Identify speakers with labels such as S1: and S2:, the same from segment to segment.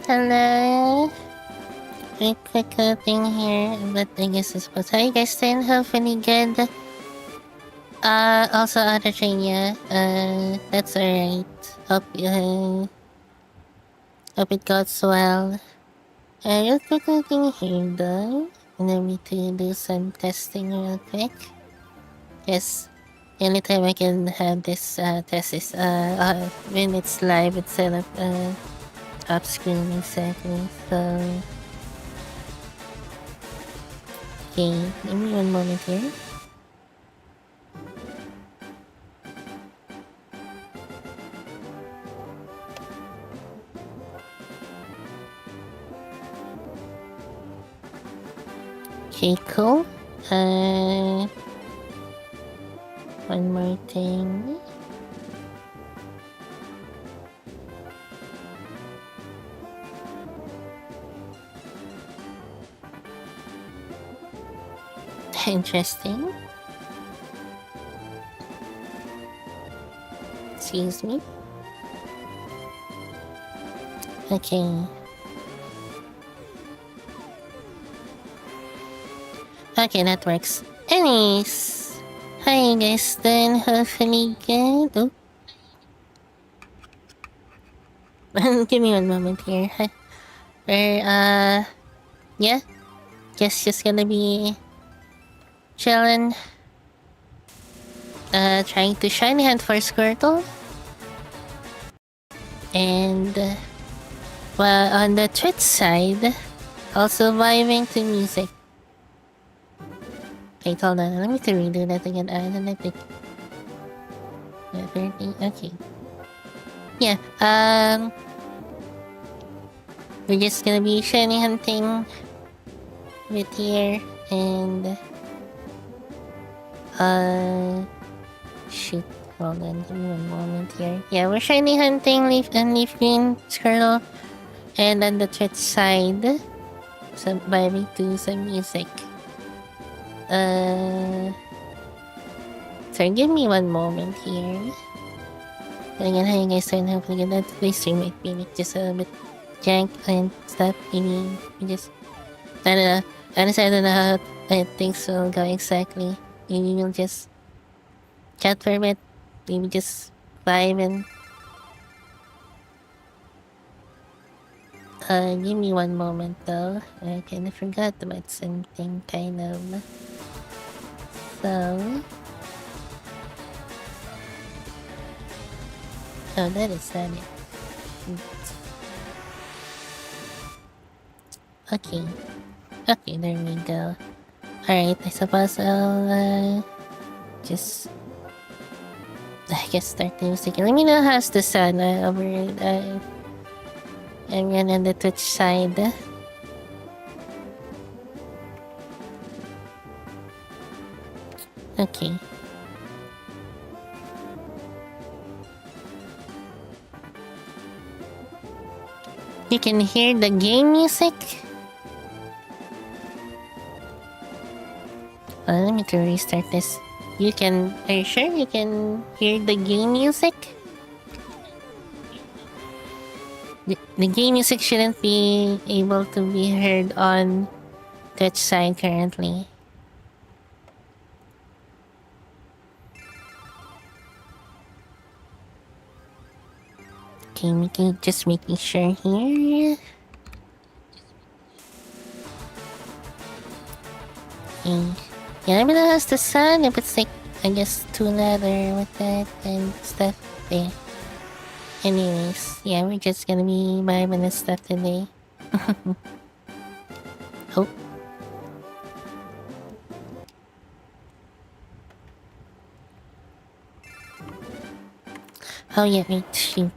S1: Hello. A quick thing here, but I guess it's supposed. How you guys doing? Hopefully good. Also other train, yeah. That's alright. Hope it goes well. Real quick thing here though. And then we to do some testing real quick. Yes. The only time I can have this test is when it's live instead of off screen exactly. So okay, give me one moment here. Okay, cool. One more thing. Interesting. Excuse me. Okay. Okay, that works. Anyways, how you guys doing? Hopefully good. Oh. Give me one moment here. We're, yeah. Guess just gonna be chilling. Trying to shiny hunt for Squirtle. And, well, on the Twitch side, also vibing to music. Wait, hold on. Let me redo that again. Then I think. Okay. Yeah. We're just gonna be shiny hunting with here and shoot. Hold on, give me one moment here. Yeah, we're shiny hunting LeafGreen Squirtle, and on the Twitch side, some vibing to some music. Sorry, give me one moment here. Again, how you guys doing? Hopefully that this stream might be just a bit jank and stuff. Maybe we just I don't know. Honestly, I don't know how things will go exactly. Maybe we'll just chat for a bit. Maybe just vibe and give me one moment though. I kinda forgot about something kind of. So oh, that is not it. Okay. Okay, there we go. Alright, I suppose I'll just I guess start the music. Let me know how's the sound over everyone on the Twitch side. Okay. You can hear the game music? Let me restart this. Are you sure you can hear the game music? The game music shouldn't be able to be heard on Twitch side currently. Okay, just making sure here. Okay. Yeah, let me know how's the sound. If it's like, I guess, too loud or with that and stuff. Yeah. Anyways, yeah, we're just gonna be vibing and stuff today. Oh. Oh yeah, wait, shoot.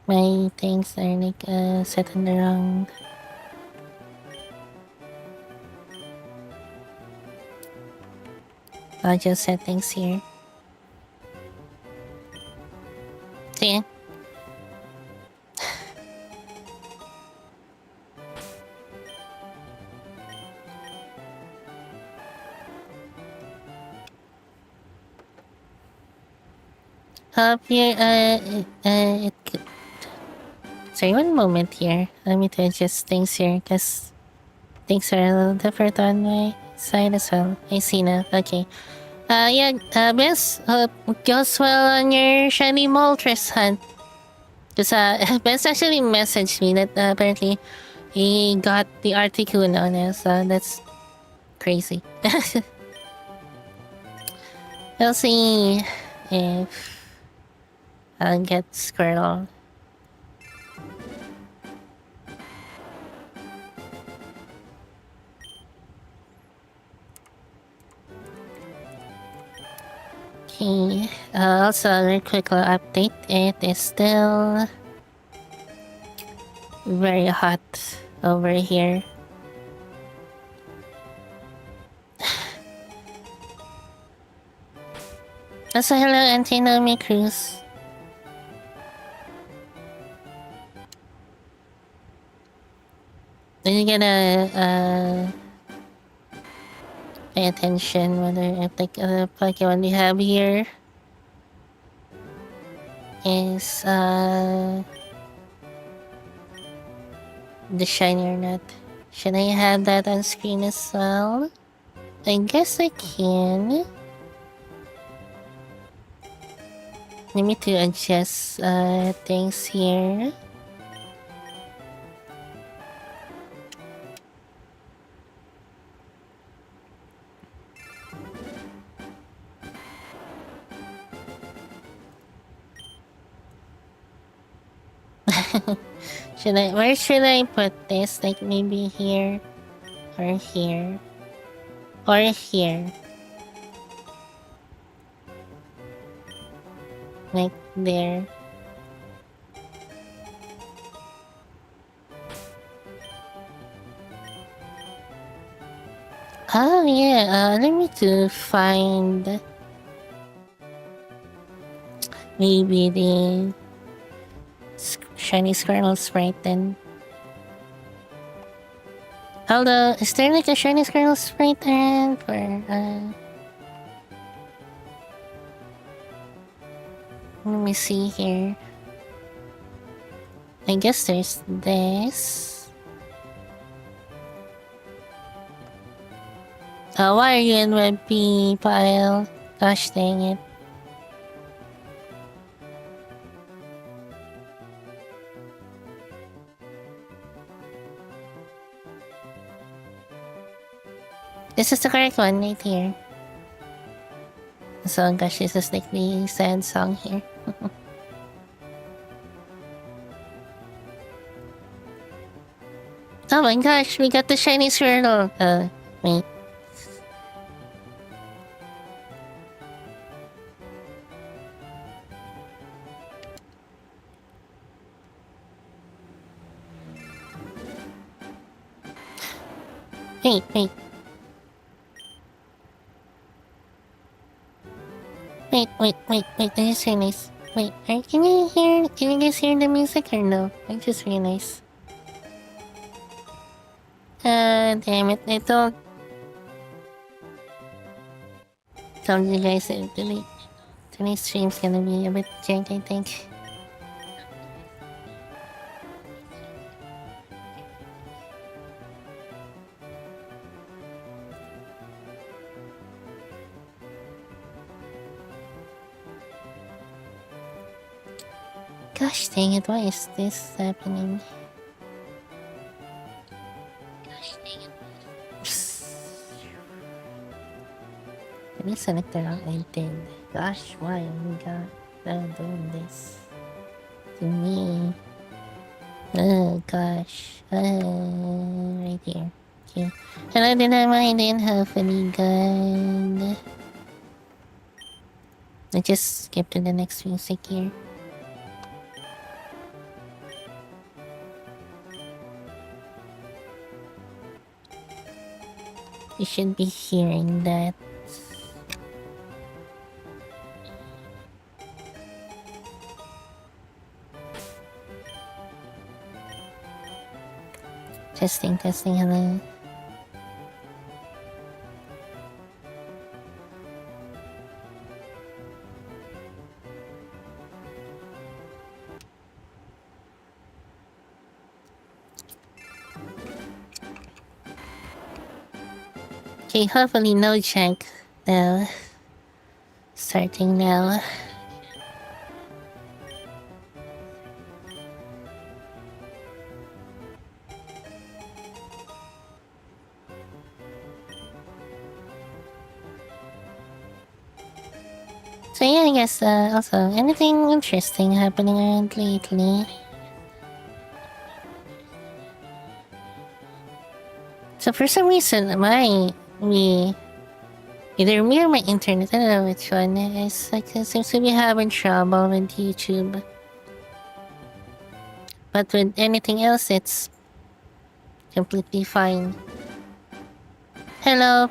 S1: My things are like set in the wrong. Audio settings here. So yeah. Hope you Sorry, one moment here. Let me to adjust things here, because things are a little different on my side as well. I see now. Okay. Yeah, Bess, goes well on your shiny Moltres hunt. Because, Bess actually messaged me that apparently he got the Articuno now, so that's crazy. We'll see if I'll get Squirtle. Okay, also a very quick little update. It is still very hot over here. Also, hello, Antinomi Cruz. Are you gonna pay attention whether I think the Pokemon we have here is the shiny or not? Should I have that on screen as well? I guess I can. Let me to adjust things here. Where should I put this? Like maybe here or here or here. Like there. Oh yeah, let me to find maybe the shiny Squirtle sprite then. Although, is there like a shiny Squirtle sprite around for let me see here. I guess there's this. Why are you in my B pile? Gosh dang it. This is the correct one right here. So gosh, this is like the sad song here. Oh my gosh, we got the shiny Squirtle. Wait. Wait. Wait, that is very nice. Wait, can you guys hear the music or no? I just realized. Damn it, I told you guys that today's stream's gonna be a bit jank, I think. Gosh dang it, why is this happening? Let me select the wrong item. Gosh, why you got doing this to me? Oh gosh. Right here. Okay. Hello, Dynamite, I didn't have any gun. I just skip to the next music here. You should be hearing that. Testing, hello. Okay, hopefully no jank now. Starting now. So yeah, I guess also anything interesting happening around lately? So for some reason, either me or my internet, I don't know which one, is like it seems to be having trouble with YouTube. But with anything else, it's completely fine. Hello,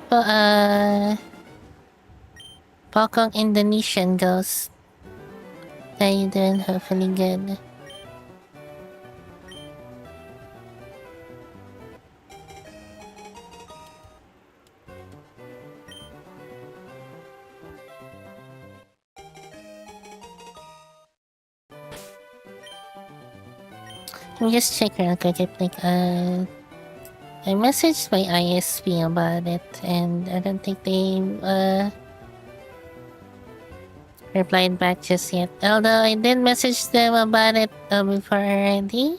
S1: Pokong Indonesian Ghost. How you doing? Hopefully good. Let me just check real quick if I messaged my ISP about it and I don't think they replied back just yet. Although I did message them about it before already.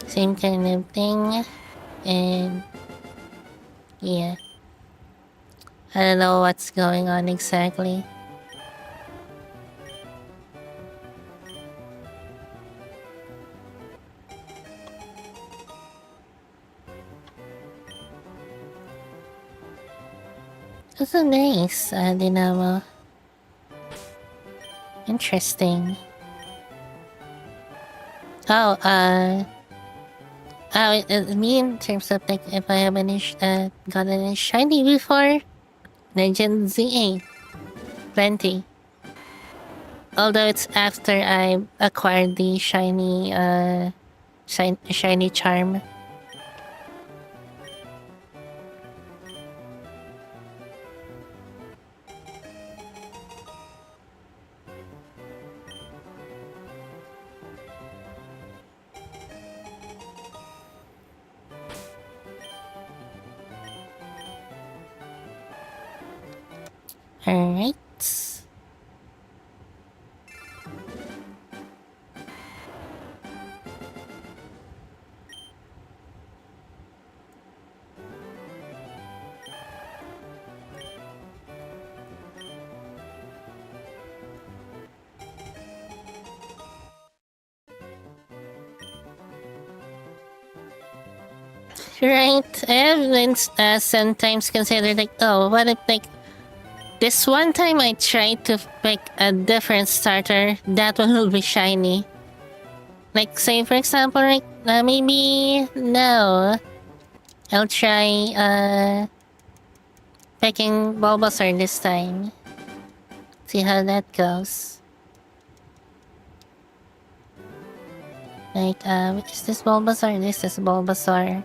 S1: Same kind of thing. And yeah. I don't know what's going on exactly. That's so nice, Dynamo. Interesting. Oh, me in terms of like if I have any gotten any shiny before, Legend ZA. Plenty. Although it's after I acquired the shiny charm. Alright. Right. I have been sometimes considered like, oh, what if like this one time I tried to pick a different starter, that one will be shiny. Like say for example, like maybe no. I'll try picking Bulbasaur this time. See how that goes. Like is this Bulbasaur? This is Bulbasaur.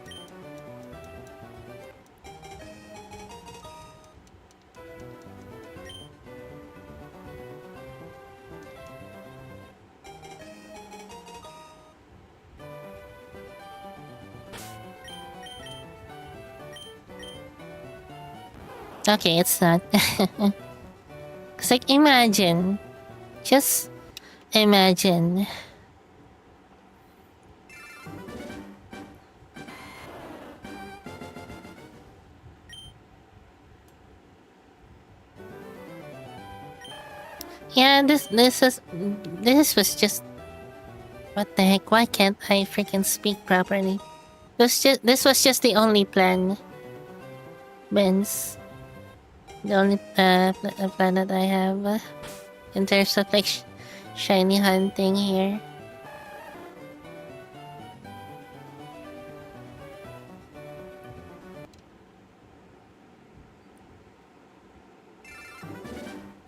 S1: Okay, it's not. Cause like imagine. Just imagine. Yeah, this was just what the heck? Why can't I freaking speak properly? This was just the only plan. Benz. The only plan that I have in terms of like shiny hunting here.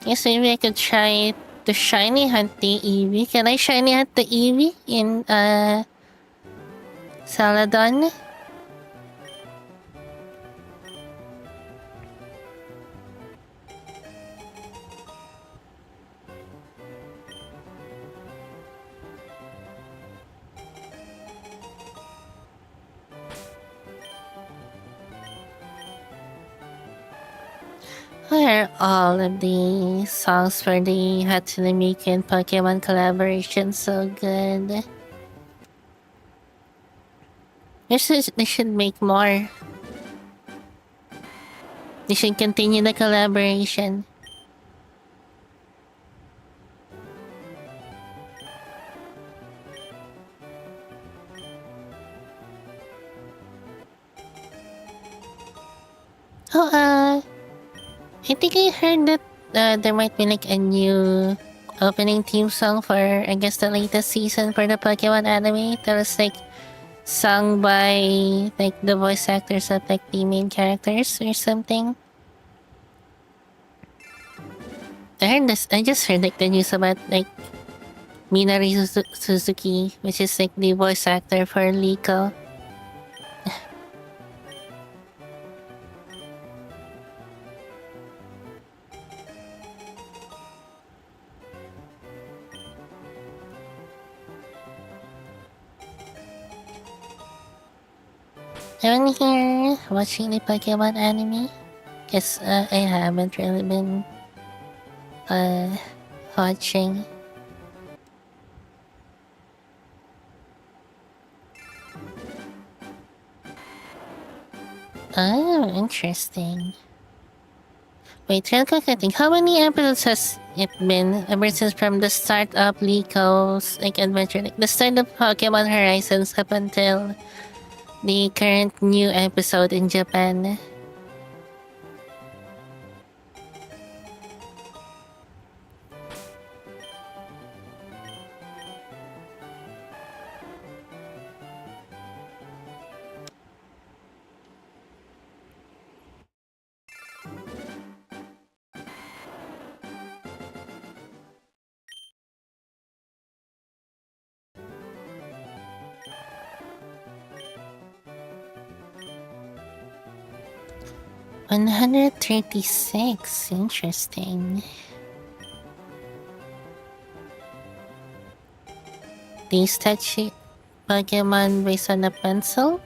S1: Yes, maybe I could try to shiny hunt the Eevee. Can I shiny hunt the Eevee in Saladon? Why are all of the songs for the Hatsune Miku and Pokemon collaboration so good? They should make more. They should continue the collaboration. Oh, I think I heard that there might be like a new opening theme song for, I guess, the latest season for the Pokemon anime that was like sung by like the voice actors of like the main characters or something. I heard this. I just heard like the news about like Minari Suzuki, which is like the voice actor for Liko. I'm here watching the Pokemon anime. Guess I haven't really been watching. Oh, interesting. Wait, real quick, I think how many episodes has it been ever since from the start of Liko's like adventure, like the start of Pokemon Horizons up until the current new episode in Japan? $136. Interesting. These touchy Pokemon based on a pencil?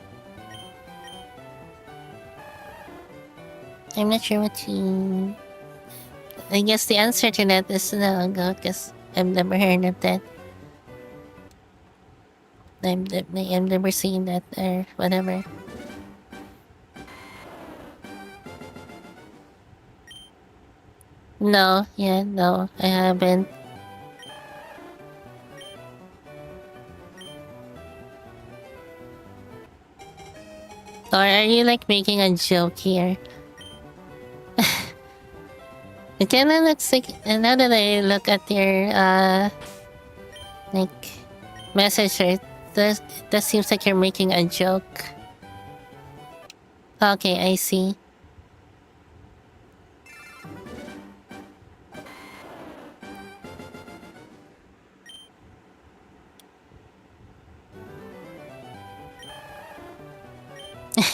S1: I'm not sure what you... I guess the answer to that is no, because I've never heard of that. I've never seen that or whatever. No, yeah, no, I haven't. Or are you like making a joke here? It kinda looks like, now that I look at your, like, message, that seems like you're making a joke. Okay, I see.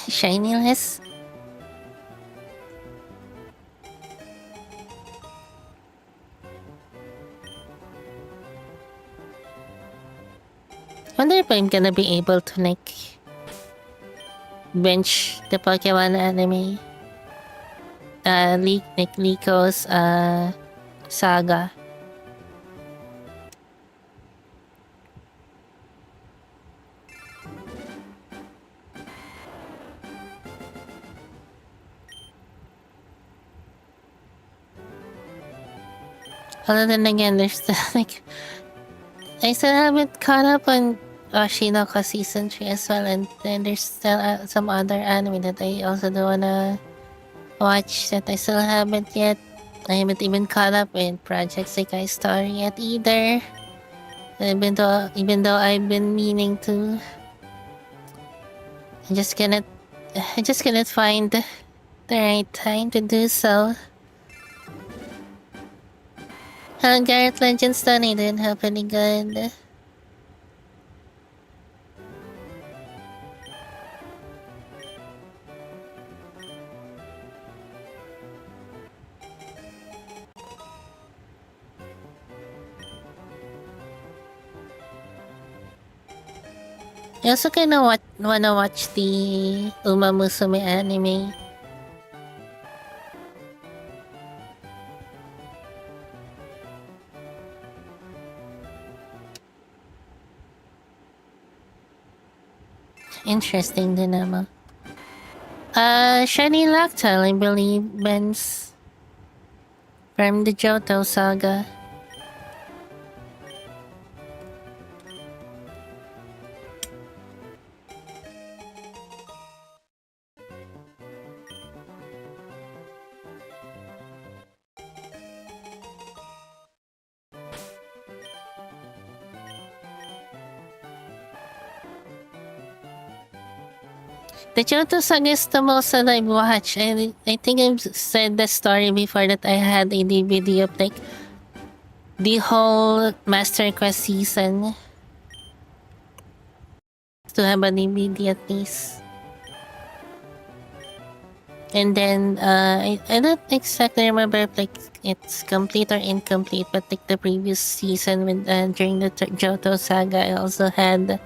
S1: Shinyless? Wonder if I'm gonna be able to like bench the Pokemon anime. Like Liko's saga. Other than again, there's still like I still haven't caught up on Shinoko season 3 as well, and then there's still some other anime that I also do wanna watch that I still haven't yet. I haven't even caught up with Project Sekai Story yet either. Even though I've been meaning to, I just cannot find the right time to do so. Garrett Legends Stunning didn't have any good. I also kinda wanna watch the Uma Musume anime. Interesting dilemma. Shiny Lactile, I believe, Ben's from the Johto saga. The Johto saga is the most that I've watched. I think I've said the story before that I had a DVD of like the whole Master Quest season. To have a DVD at least. And then I don't exactly remember if like it's complete or incomplete, but like the previous season when during the Johto saga, I also had.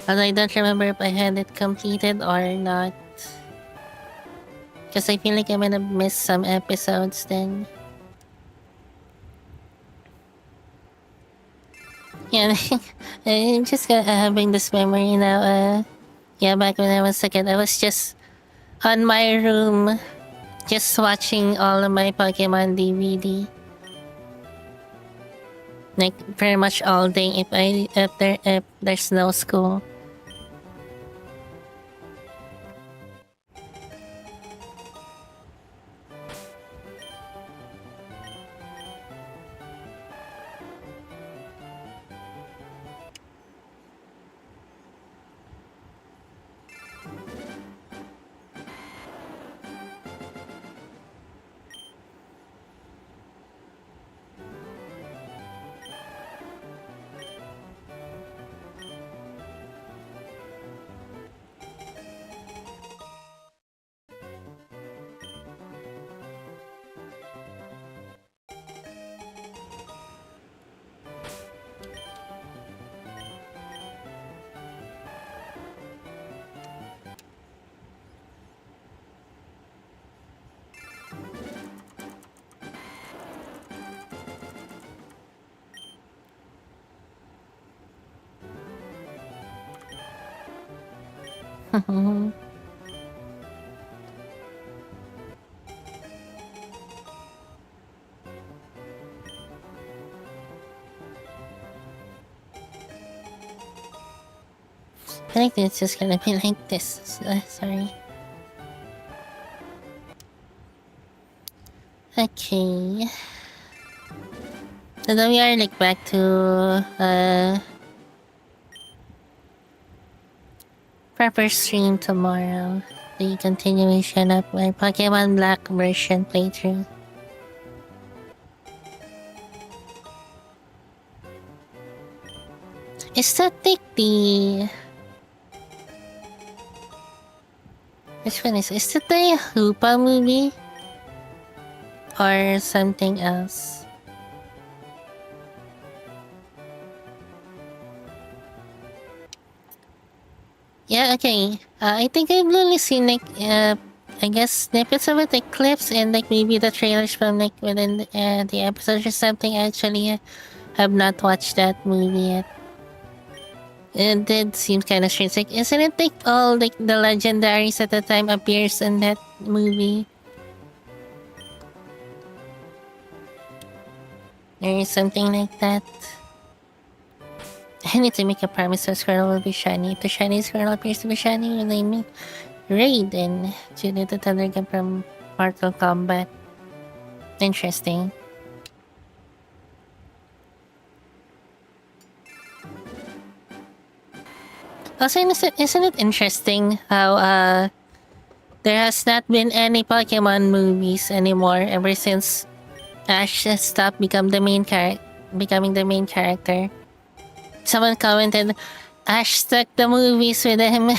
S1: Although I don't remember if I had it completed or not. Because I feel like I'm gonna miss some episodes then. Yeah, I'm just having this memory now. Yeah, back when I was a kid, I was just on my room, just watching all of my Pokemon DVD. Like pretty much all day if there's no school. I think it's just gonna be like this. Sorry. Okay. So then we are like back to proper stream tomorrow. The continuation of my Pokemon Black version playthrough. Is that like the... Which one is it? Is it the Hoopa movie? Or something else? Yeah, okay. I think I've only seen like I guess snippets of it, like clips and like maybe the trailers from like within the episode or something. Actually, have not watched that movie yet. It did seem kind of strange. Like, isn't it like all like the legendaries at the time appears in that movie? Or something like that. I need to make a promise so Squirtle will be shiny. If the shiny Squirtle appears to be shiny when they meet Raiden to do the Thunder Gun from Mortal Kombat. Interesting. Also, isn't it interesting how there has not been any Pokemon movies anymore ever since Ash has stopped becoming the main character. Someone commented, Ash stuck the movies with him.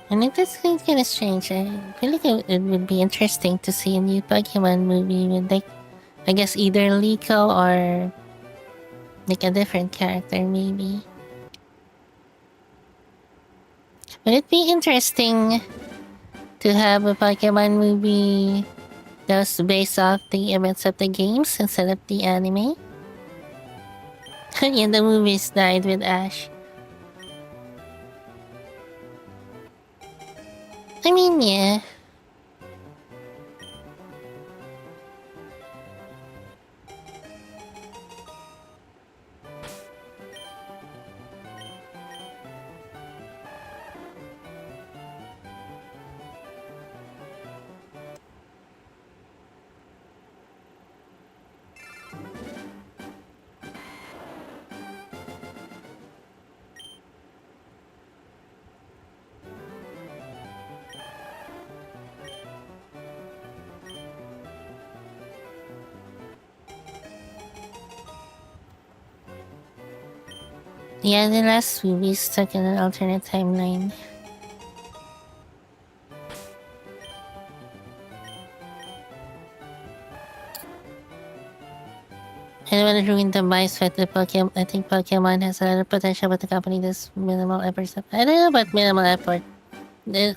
S1: And it is kind of strange. I feel like it would be interesting to see a new Pokemon movie with like, I guess either Liko or like a different character maybe. Would it be interesting to have a Pokemon movie just based off the events of the games instead of the anime. Yeah, the movies died with Ash. I mean, yeah. Yeah, the last movie is stuck in an alternate timeline. I don't want to ruin the vibes with the Pokemon. I think Pokemon has a lot of potential, but the company does minimal effort. I don't know about minimal effort.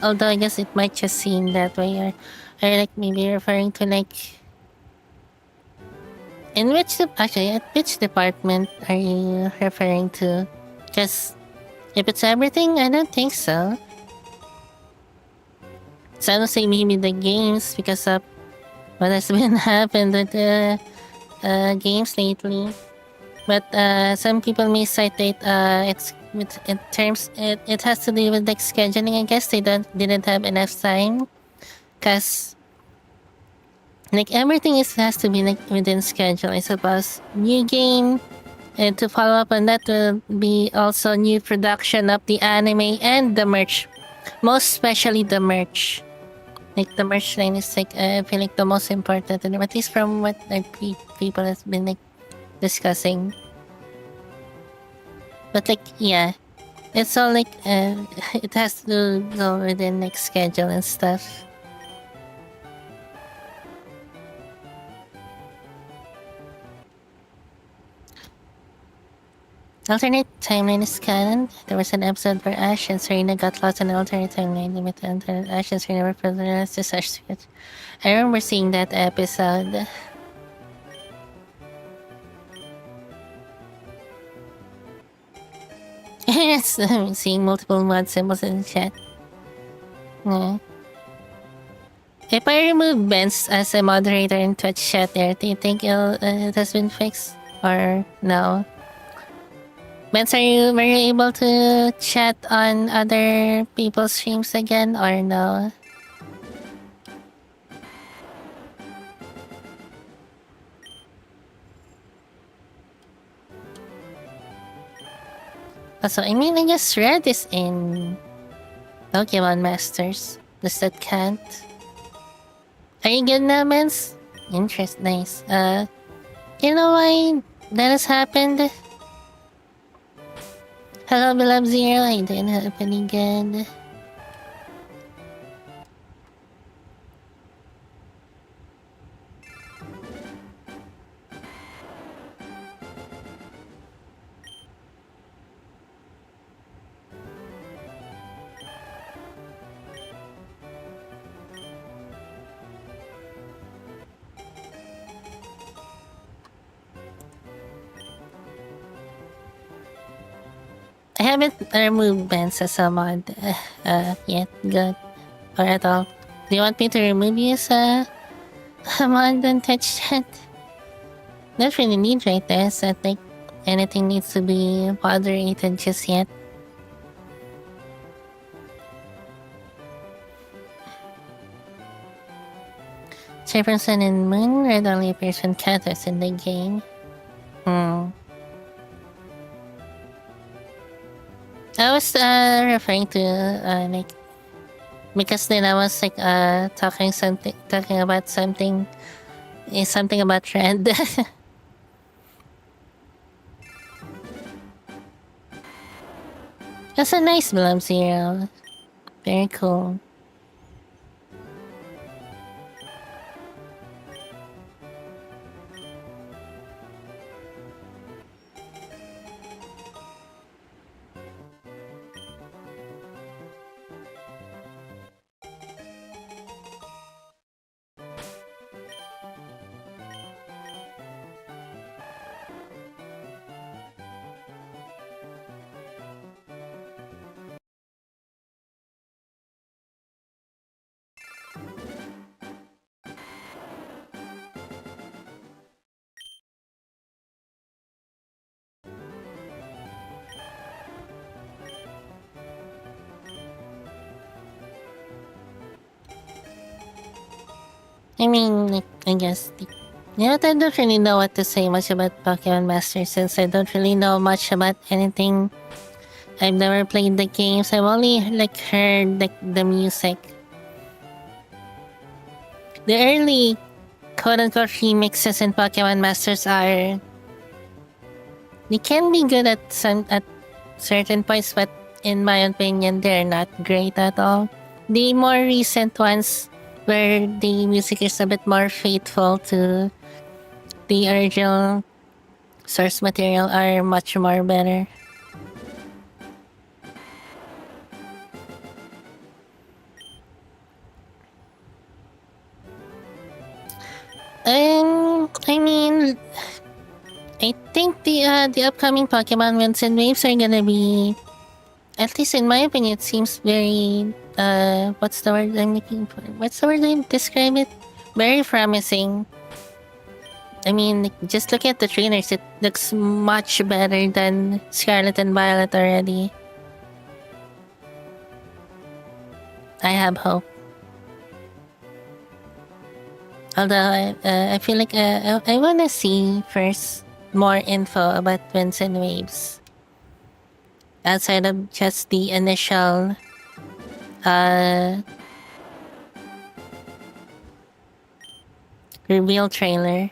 S1: Although I guess it might just seem that way, or like maybe referring to like in which actually at which department are you referring to? Because if it's everything, I don't think so. So I don't say maybe the games because of what has been happened with the games lately. But some people may cite it. It's with in terms it has to do with like scheduling. I guess they didn't have enough time, cause like everything has to be like within schedule. I suppose new game, and to follow up on that will be also new production of the anime and the merch. Most especially the merch. Like the merch line is like I feel like the most important, and at least from what like people has been like discussing. But like yeah, it's all like it has to go within like schedule and stuff. Alternate timeline is canon. There was an episode where Ash and Serena got lost in an alternate timeline. Limit alternate Ash and Serena were present to such it. I remember seeing that episode. Yes, I'm seeing multiple mod symbols in the chat. Yeah. If I remove Benz as a moderator in Twitch chat there, do you think it has been fixed? Or no? Benz, were you able to chat on other people's streams again or no? Also, I mean, I guess Red is in Pokemon Masters. Does that count? Are you good now, Benz? Nice. You know why that has happened? Hello, beloved Zero. I didn't have any good. I haven't removed Benz as a mod yet. Good. Or at all. Do you want me to remove you as a mod on Twitch chat? Not really need right there, so I think anything needs to be moderated just yet. Super Sun and Moon Red only appears when Katos in the game. I was referring to like because then I was like talking about something something about Red. That's a nice Blum Zero. Very cool. I mean, like, I guess. Yeah, I don't really know what to say much about Pokemon Masters since I don't really know much about anything. I've never played the games. I've only like heard like the music. The early quote-unquote remixes in Pokemon Masters are they can be good at certain points, but in my opinion, they're not great at all. The more recent ones, where the music is a bit more faithful to the original source material, are much more better. I mean, I think the upcoming Pokemon Winds and Waves are gonna be, at least in my opinion, it seems very what's the word I'm looking for? What's the word I describe it? Very promising. I mean, just look at the trainers. It looks much better than Scarlet and Violet already. I have hope. Although I feel like I want to see first more info about Winds and Waves. Outside of just the initial reveal trailer.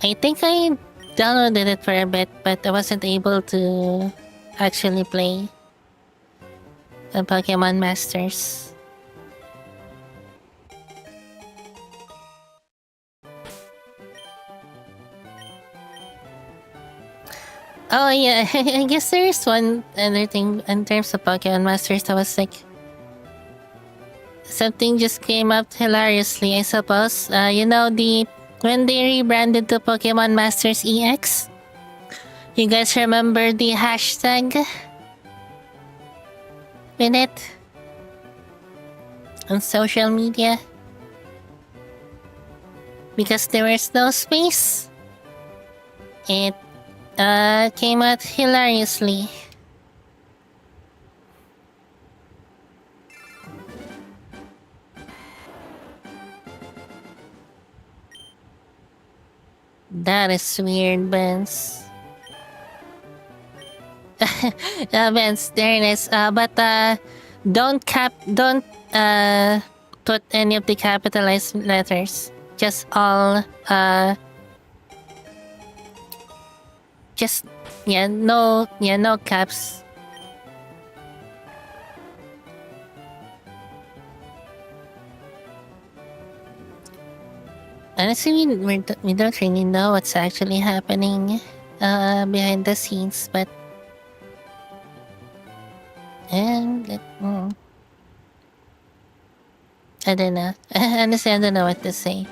S1: I think I downloaded it for a bit, but I wasn't able to actually play the Pokemon Masters. Oh yeah, I guess there's one other thing in terms of Pokemon Masters that was like something just came up hilariously, I suppose. You know when they rebranded to Pokemon Masters EX? You guys remember the hashtag with it on social media? Because there was no space, it came out hilariously. That is weird, Benz. Benz, there it is. But don't put any of the capitalized letters. Just all just no caps. Honestly, we don't really know what's actually happening behind the scenes, but I don't know. Honestly, I don't know what to say.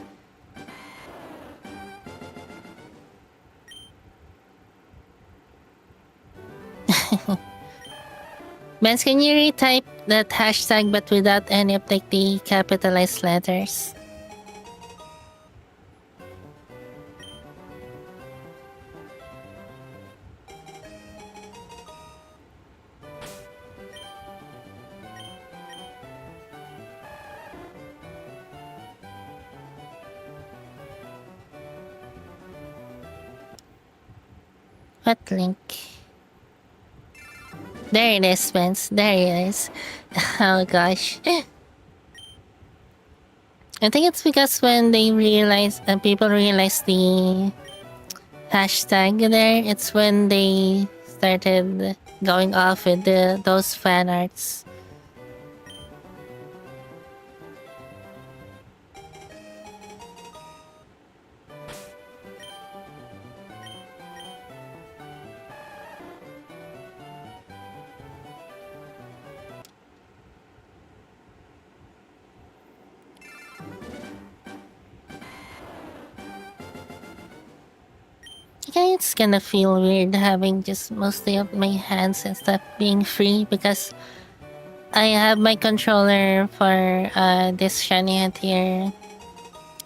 S1: Benz, can you retype that hashtag but without any of like the capitalized letters? What link? There it is, Spence. There it is. Oh gosh. I think it's because when they realize and people realize the hashtag there, it's when they started going off with those fan arts. Yeah, it's gonna feel weird having just mostly of my hands and stuff being free because I have my controller for this shiny hat here.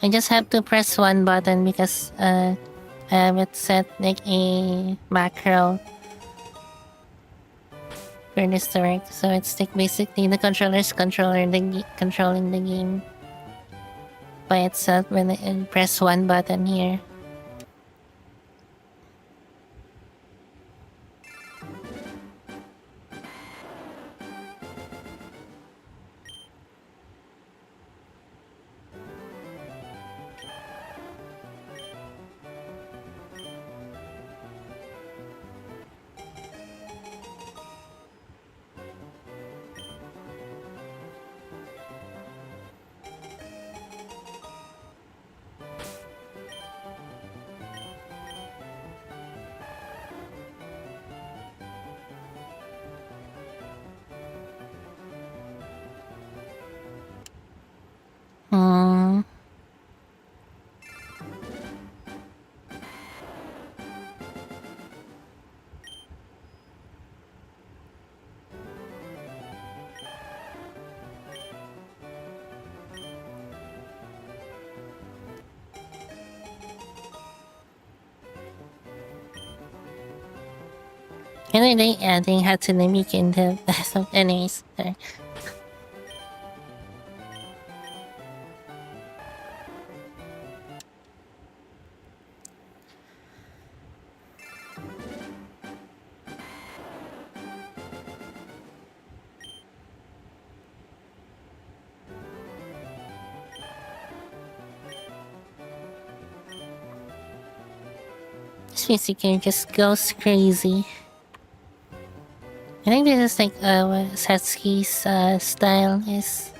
S1: I just have to press one button because I have it set like a macro. for this to work. So it's like basically the controller's controlling the game by itself when I press one button here. Hmm. And then they adding Hatsune into so anyways. Sorry. This music here just goes crazy. I think this is like what Satsuki's style is.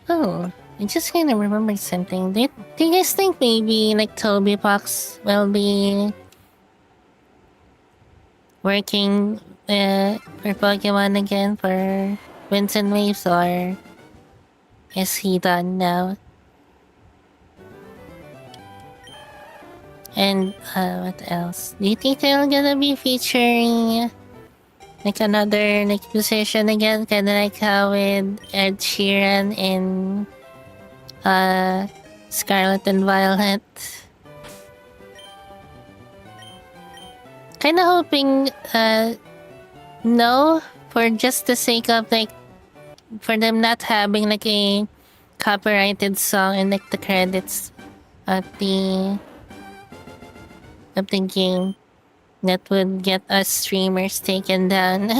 S1: Oh, I just kind of remembered something. Do you guys think maybe like Toby Fox will be working for Pokemon again for Winds and Waves, or is he done now? And what else? Do you think they're gonna be featuring like another like musician again, kinda like how with Ed Sheeran in Scarlet and Violet? Kinda hoping no, for just the sake of like for them not having like a copyrighted song in like the credits of the game that would get us streamers taken down.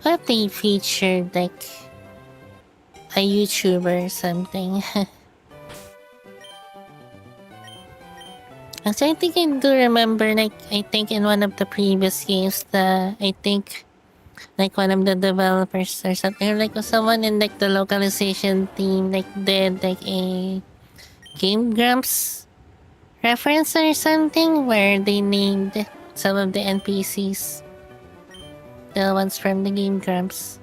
S1: What if they featured like a YouTuber or something? Actually, I think I do remember, like, I think in one of the previous games, I think, like, one of the developers or something, or like someone in, like, the localization team, like, did, like, a Game Grumps reference or something, where they named some of the NPCs, the ones from the Game Grumps.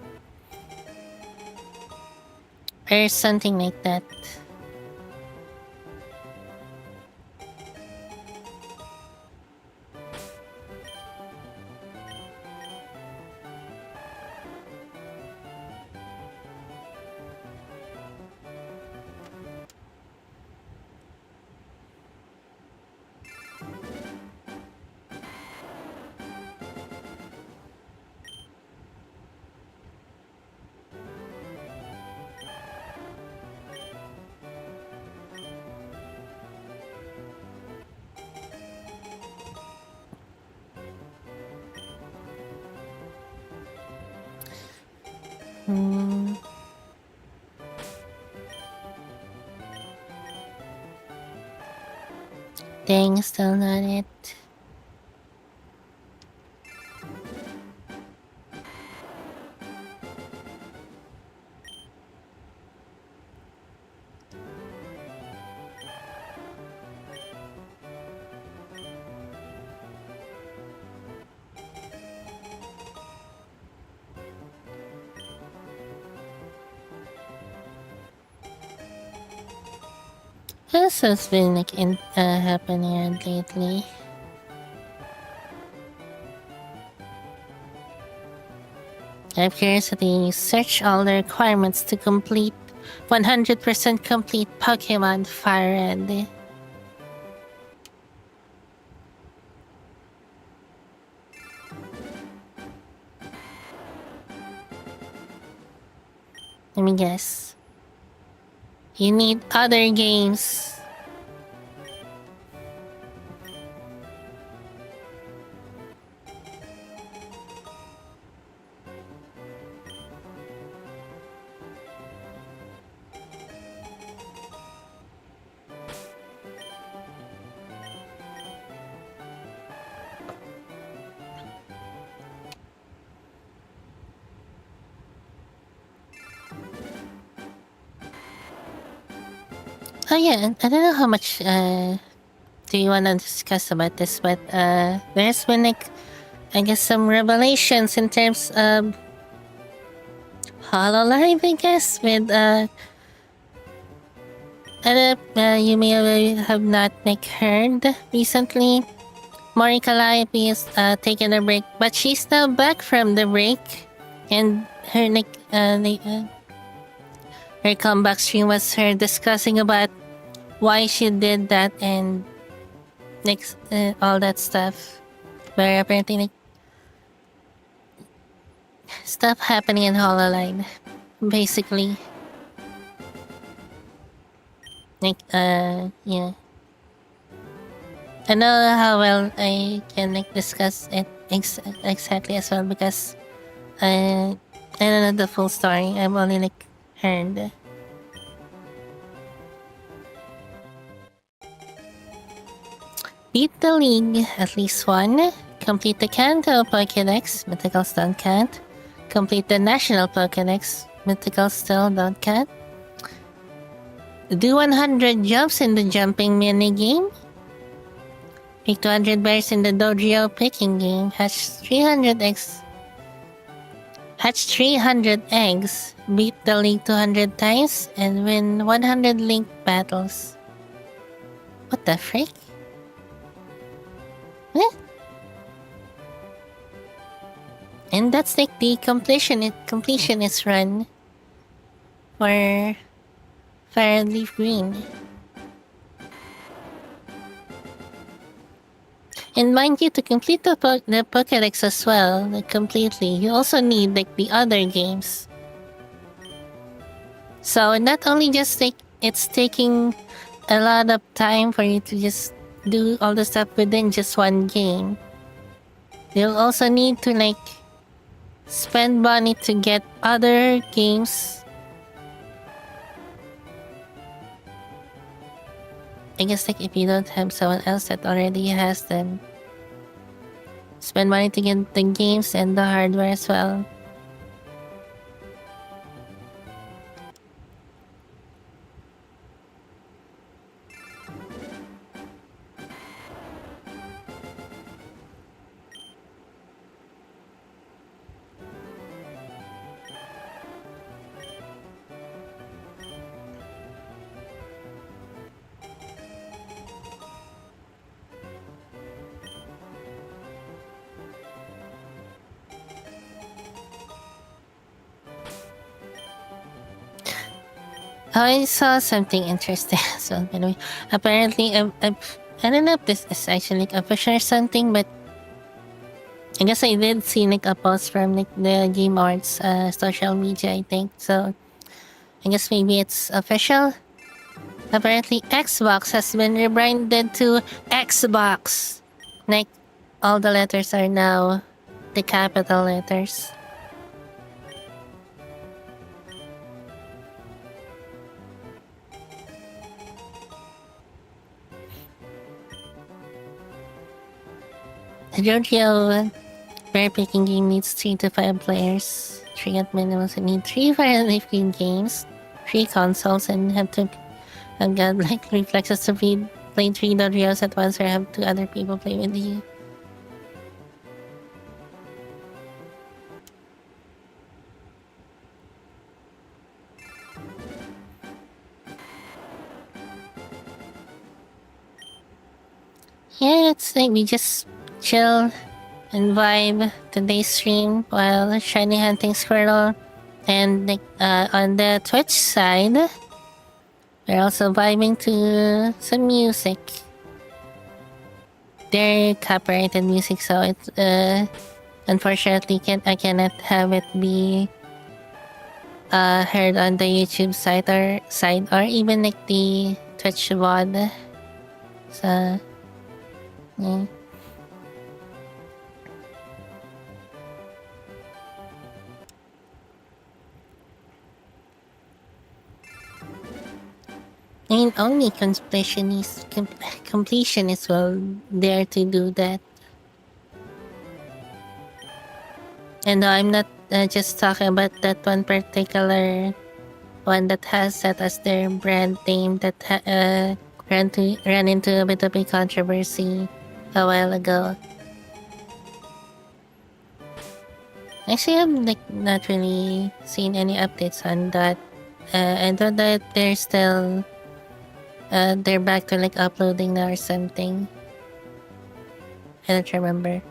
S1: Or something like that. Hmm. Dang, still not it. What else has been like happening lately? I have curiosity search all the requirements to complete 100% complete Pokemon Fire Red. Let me guess. You need other games. Oh yeah, I don't know how much do you want to discuss about this, but there's been like, I guess, some revelations in terms of HoloLive, I guess, with you may have not like heard recently. Morika Live is taking a break, but she's now back from the break, and her her comeback stream was her discussing about why she did that and like all that stuff. Where apparently like stuff happening in HoloLive, basically. Like yeah. I know how well I can like discuss it exactly as well because I don't know the full story. I've only like heard. Beat the league at least one. Complete the Kanto Pokédex, Mythical Stone Cat. Complete the National Pokédex, Mythical Stone Cat. Do 100 jumps in the jumping minigame. Pick 200 bears in the Dojo picking game. Hatch 300 eggs. Hatch 300 eggs. Beat the league 200 times and win 100 link battles. What the frick? Eh? And that's like the completionist run for Fire and LeafGreen. And mind you, to complete the Pokédex as well, like completely, you also need like the other games. So not only just like it's taking a lot of time for you to just do all the stuff within just one game. You'll also need to like spend money to get other games. I guess like if you don't have someone else that already has them, spend money to get the games and the hardware as well. I saw something interesting as well, by the way. Apparently, I don't know if this is actually like official or something, but I guess I did see like a post from like the Game Arts social media, I think. So I guess maybe it's official. Apparently, Xbox has been rebranded to Xbox. Like, all the letters are now the capital letters. Giorgio bear picking game needs 3 to 5 players. 3 at minimum, so need 3 Fire and LeafGreen games, 3 consoles, and have to have godlike reflexes to play 3 Dodrios at once or have 2 other people play with you. Yeah, it's like we just chill and vibe today's stream while shiny hunting Squirtle. And like on the Twitch side, we're also vibing to some music. They're copyrighted music, so it's unfortunately I cannot have it be heard on the YouTube side or even like the Twitch VOD. So yeah. I mean, only completionists will dare to do that. And I'm not just talking about that one particular one that has that as their brand name that ran into a bit of a controversy a while ago. Actually, I'm like not really seen any updates on that. I thought that they're still they're back to like uploading now or something. I don't remember.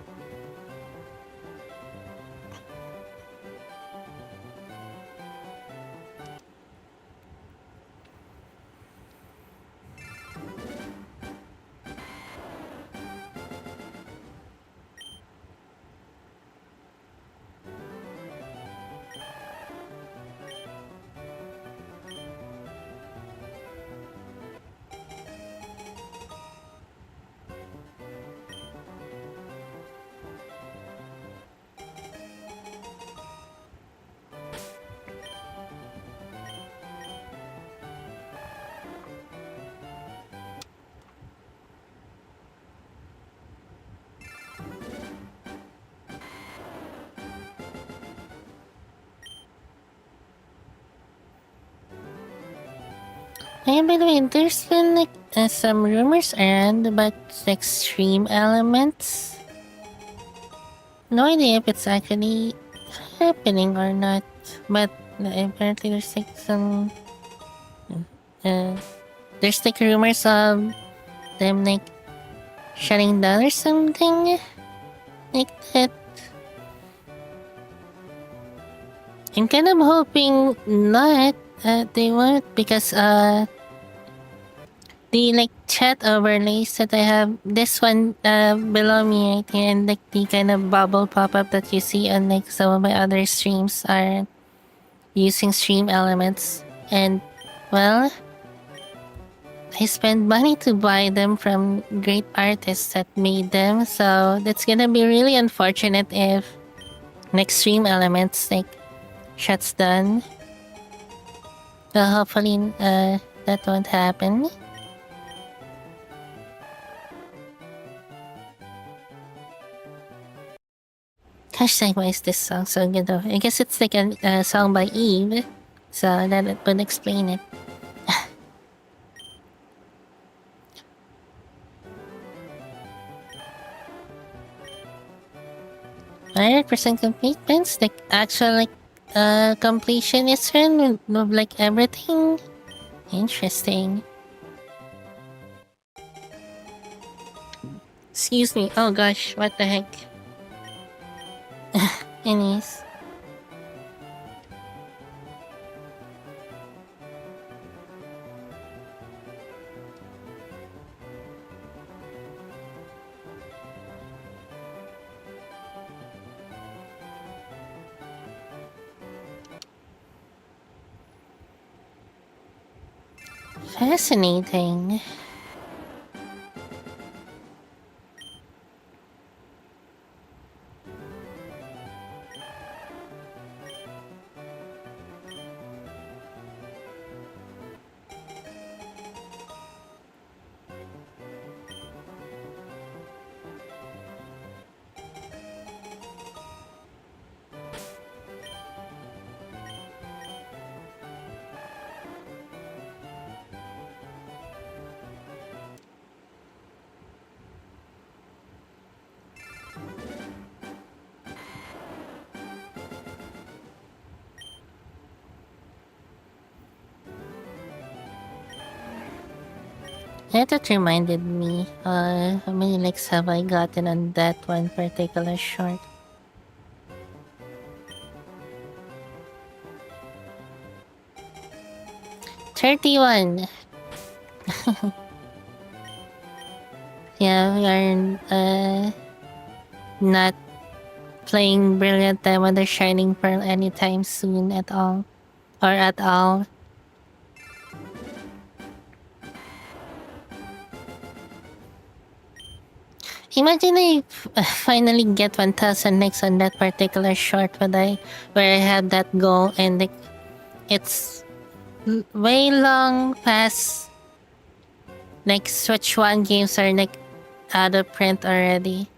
S1: And by the way, there's been like some rumors around about extreme elements. No idea if it's actually happening or not, but apparently there's like some uh, there's like rumors of them like shutting down or something like that. I'm kind of hoping not. They won't because the like chat overlays that I have, this one below me right here, and like the kind of bubble pop-up that you see on like some of my other streams are using stream elements. And well, I spend money to buy them from great artists that made them, so that's gonna be really unfortunate if next stream elements like shuts down. Well, hopefully that won't happen. Hashtag, why is this song so good though? I guess it's like a song by Eve, so that would explain it. 100% completements, like actual like completion is run of like everything. Interesting. Excuse me. Oh gosh, what the heck? Anyways. Fascinating. That reminded me, how many likes have I gotten on that one particular short? 31. Yeah, we are not playing Brilliant Diamond or Shining Pearl anytime soon at all. Or at all. Imagine I finally get 1,000 likes on that particular short where I had that goal and like it's way long past like Switch 1 games are like out of print already.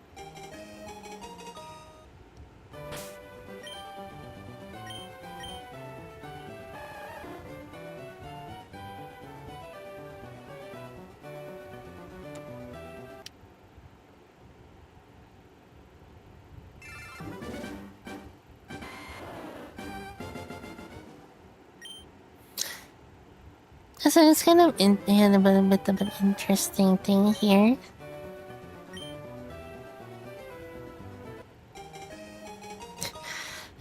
S1: So it's kind of a bit of an interesting thing here.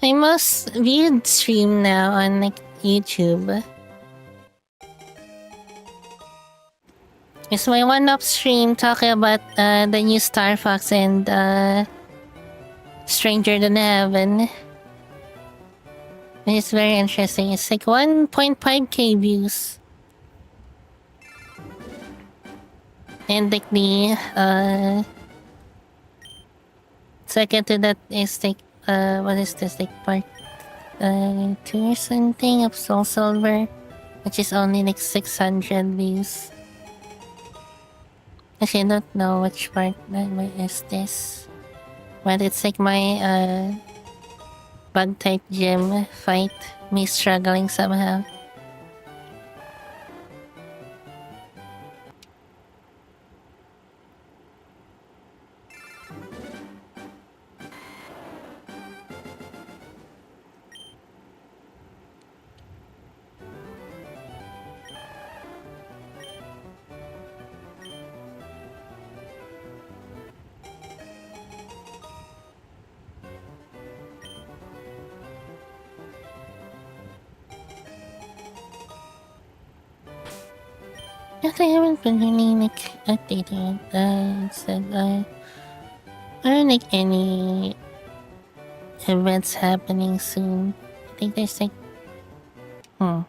S1: My most viewed stream now on like YouTube is my one-up stream talking about the new Star Fox and Stranger Than Heaven. It's very interesting. It's like 1.5k views. And like the second to that is like what is this, like part 2 or something of Soul Silver, which is only like 600 views. Actually, I don't know which part is this, but it's like my bug type gym fight, me struggling somehow. But I haven't been really like updating it. Said aren't like any events happening soon. I think there's like I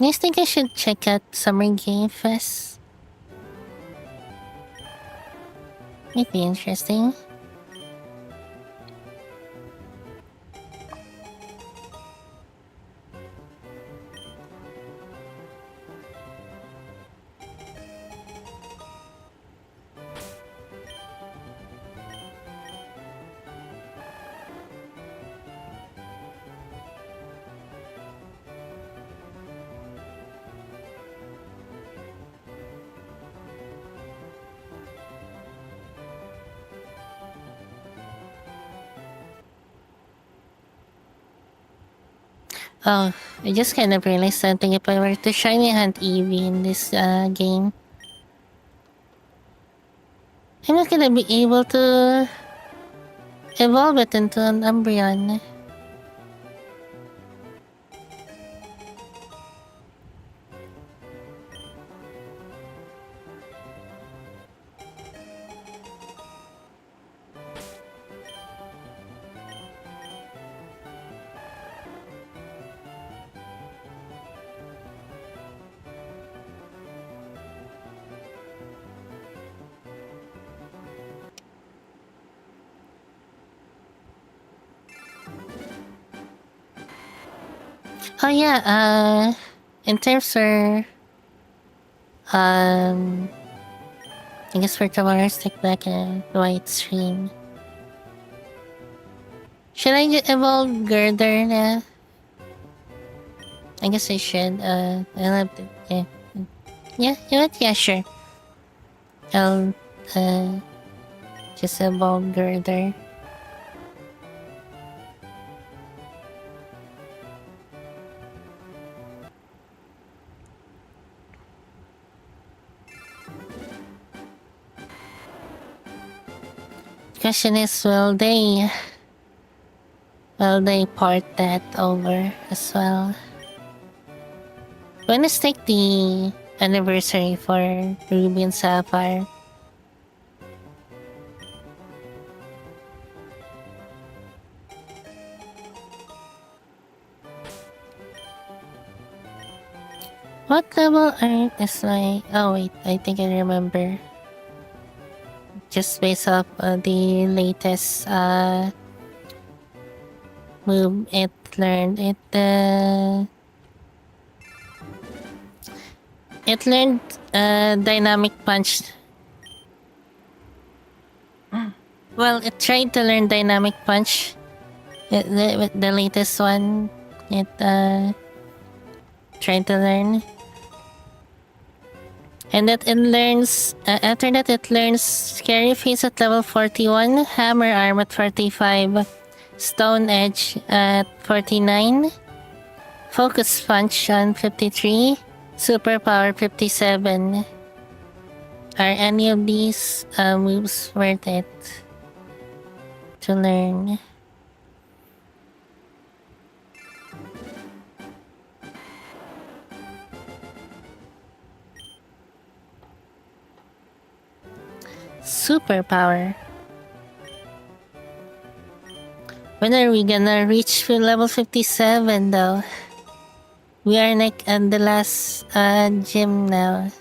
S1: just think I should check out Summer Game Fest. Might be interesting. Oh, I just kind of realized something. If I were to shiny hunt Eevee in this game, I'm not gonna be able to evolve it into an Umbreon. Oh yeah, in terms for I guess for tomorrow's Take Black and White stream, should I evolve Girder na? I guess I should. I'll have to, yeah. Yeah, you know what? Yeah, sure. I'll just evolve Girder. Question is, will they port that over as well? When is like the anniversary for Ruby and Sapphire? What level is my... Oh wait, I think I remember. Just based off the latest move it learned. It learned dynamic punch. Well, it tried to learn dynamic punch. The latest one, it tried to learn. And that it learns, after that it learns Scary Face at level 41, Hammer Arm at 45, Stone Edge at 49, Focus Punch on 53, Superpower 57. Are any of these moves worth it to learn? Superpower. When are we gonna reach level 57 though? We are like at the last gym now.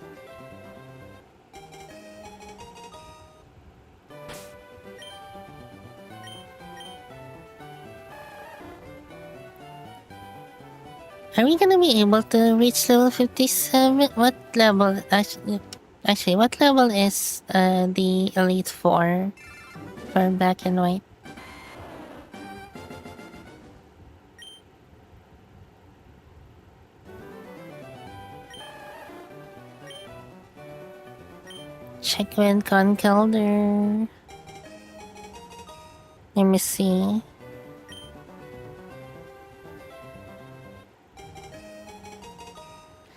S1: Are we gonna be able to reach level 57? What level? Actually, what level is the Elite 4 for Black and White? Check with Conkelder. Let me see.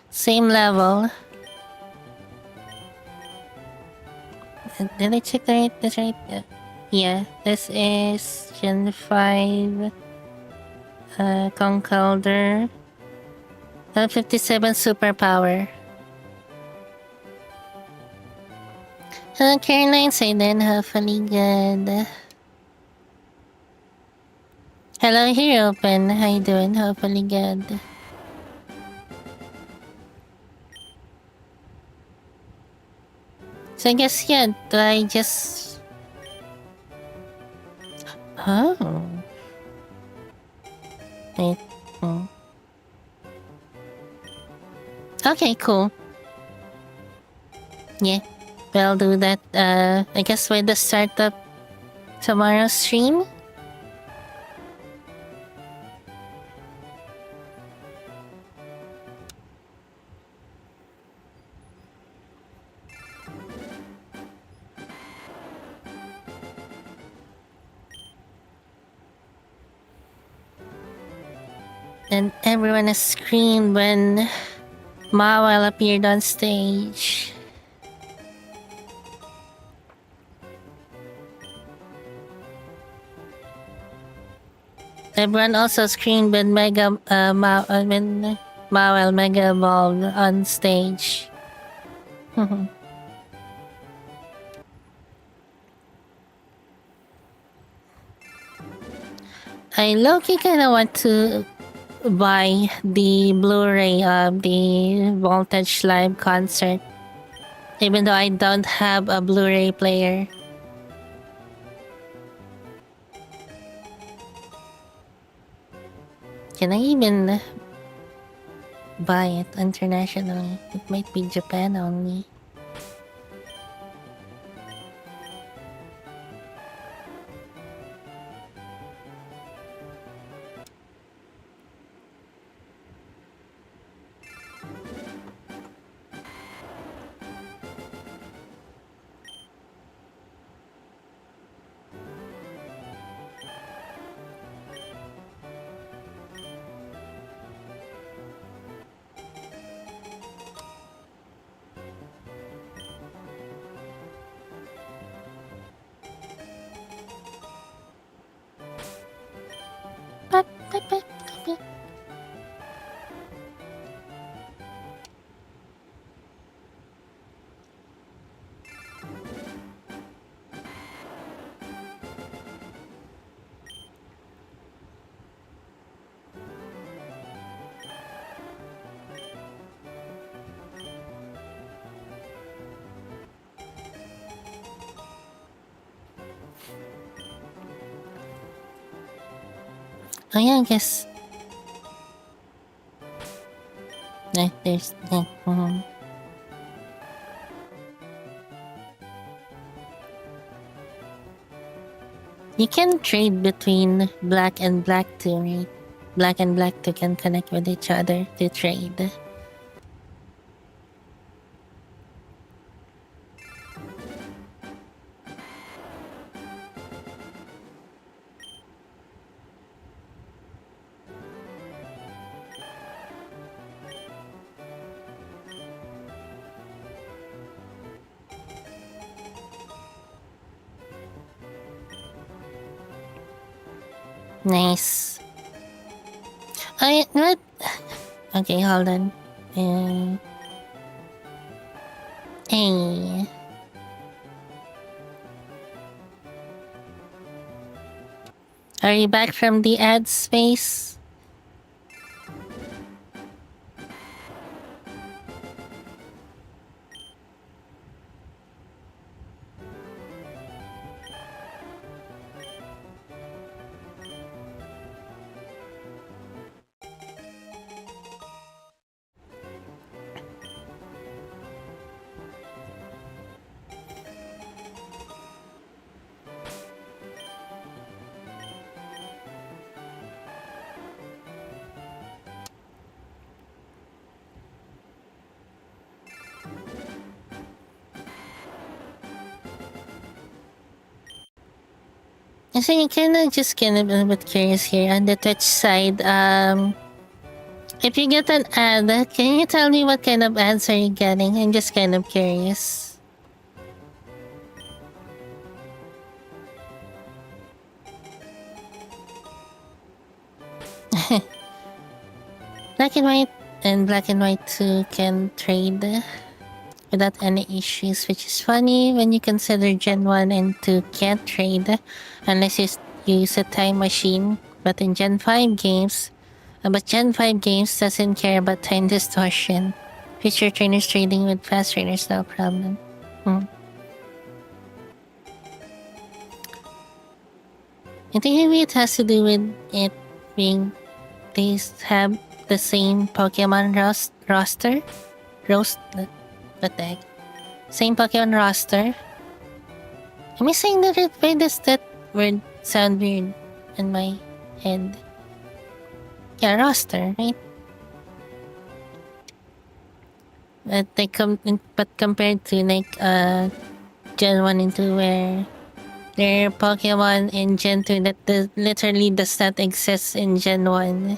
S1: Same level. Did I check right? That's right. Yeah, this is Gen 5 Conkelder. 57 Superpower. Caroline Sayden, hopefully good. Hello, here open. How you doing? Hopefully good. So I guess, yeah, do I just... Oh. Wait. Okay, cool. Yeah, we'll do that, I guess with the start of tomorrow's stream. And everyone has screamed when Mawel appeared on stage. Everyone also screamed when when Mawel Mega Evolved on stage. I low-key kinda want to buy the Blu-ray of the Voltage live concert, even though I don't have a Blu-ray player. Can I even buy it internationally? It might be Japan only. Oh yeah, I guess. There's You can trade between black and black too, right? Black and black too can connect with each other to trade. Nice. I what? Okay, hold on. Hey. Are you back from the ad space? So you kind of a little bit curious here on the Twitch side. If you get an ad, can you tell me what kind of ads are you getting? I'm just kind of curious. Black and white and black and white too can trade without any issues, which is funny when you consider Gen 1 and 2 can't trade unless you use a time machine. But in Gen 5 games, Gen 5 games doesn't care about time distortion. Future trainers trading with fast trainers, no problem. I think maybe it has to do with it being they have the same Pokemon roster. What the heck? Same Pokemon roster. Am I saying that it? Why does that word sound weird in my head? Yeah, roster, right? But compared to like Gen 1 and 2 where there are Pokemon in Gen 2 that literally does not exist in Gen 1.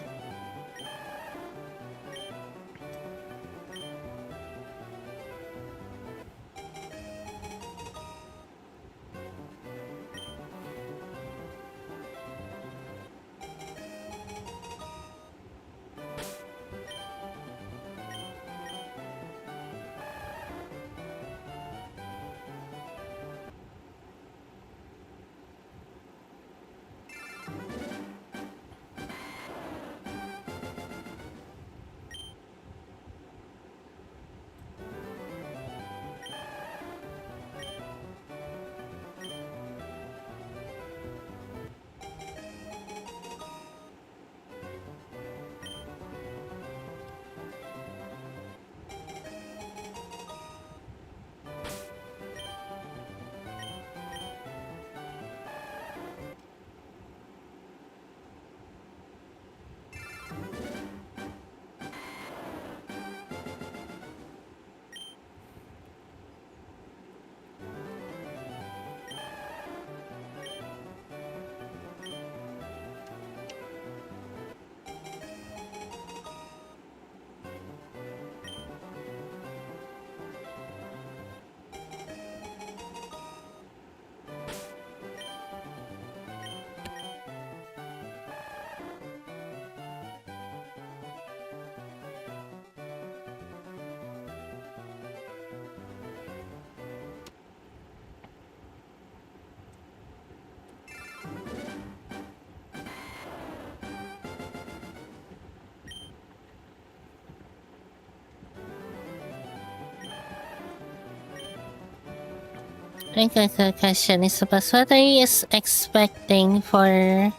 S1: I think the question is supposed what are you expecting for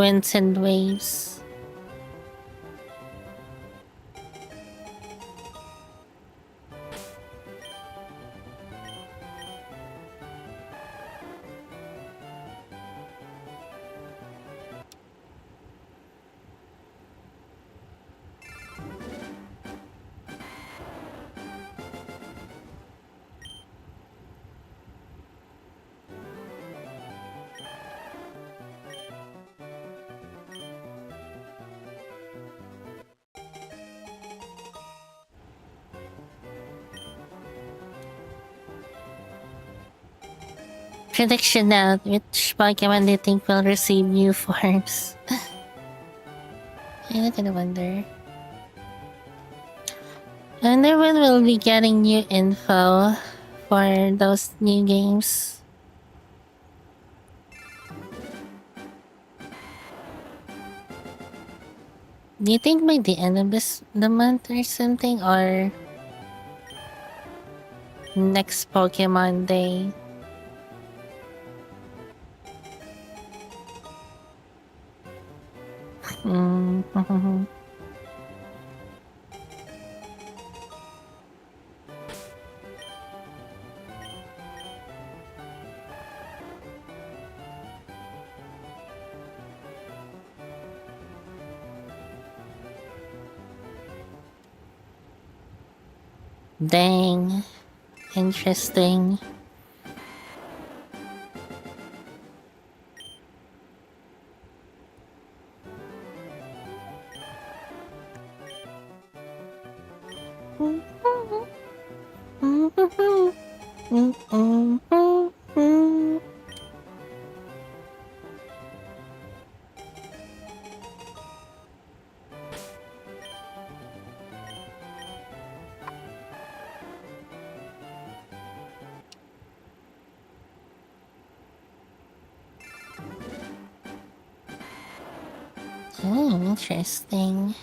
S1: winds and waves. Prediction now, which Pokemon do you think will receive new forms? I'm gonna wonder. I wonder when we'll be getting new info for those new games. Do you think by the end of the month or something, or next Pokemon Day? Dang. Interesting. Oh, interesting.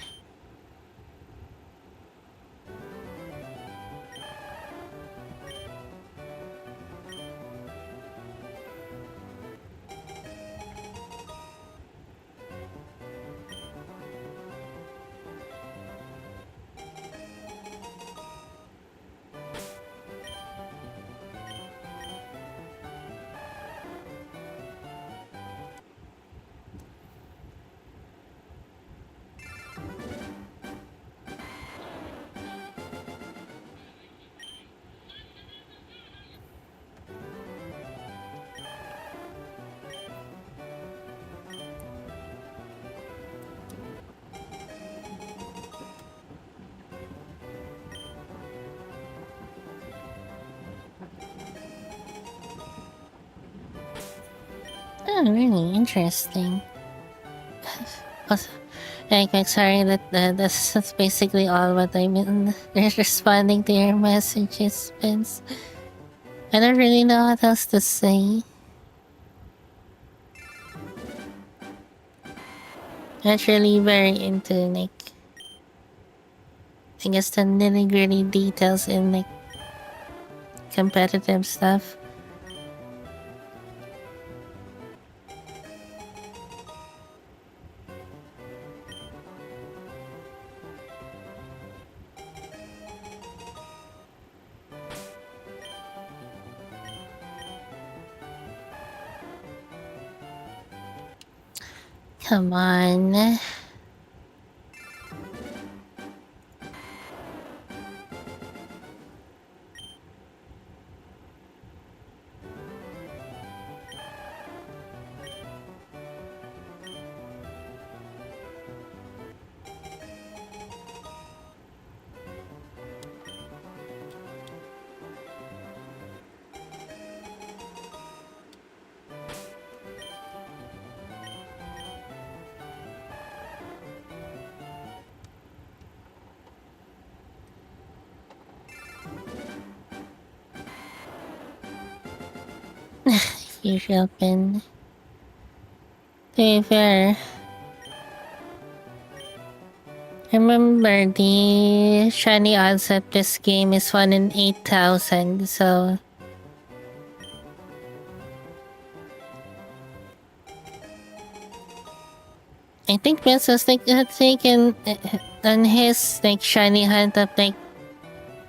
S1: Oh, really interesting. Also, like, sorry that's basically all what I mean. Responding to your messages, Vince. I don't really know what else to say. Not really very into like, I guess the nitty gritty details in like competitive stuff. Come on. Usual pin. To be fair, remember the shiny odds at this game is 1 in 8,000, so I think Vince was like had taken on his like shiny hunt of like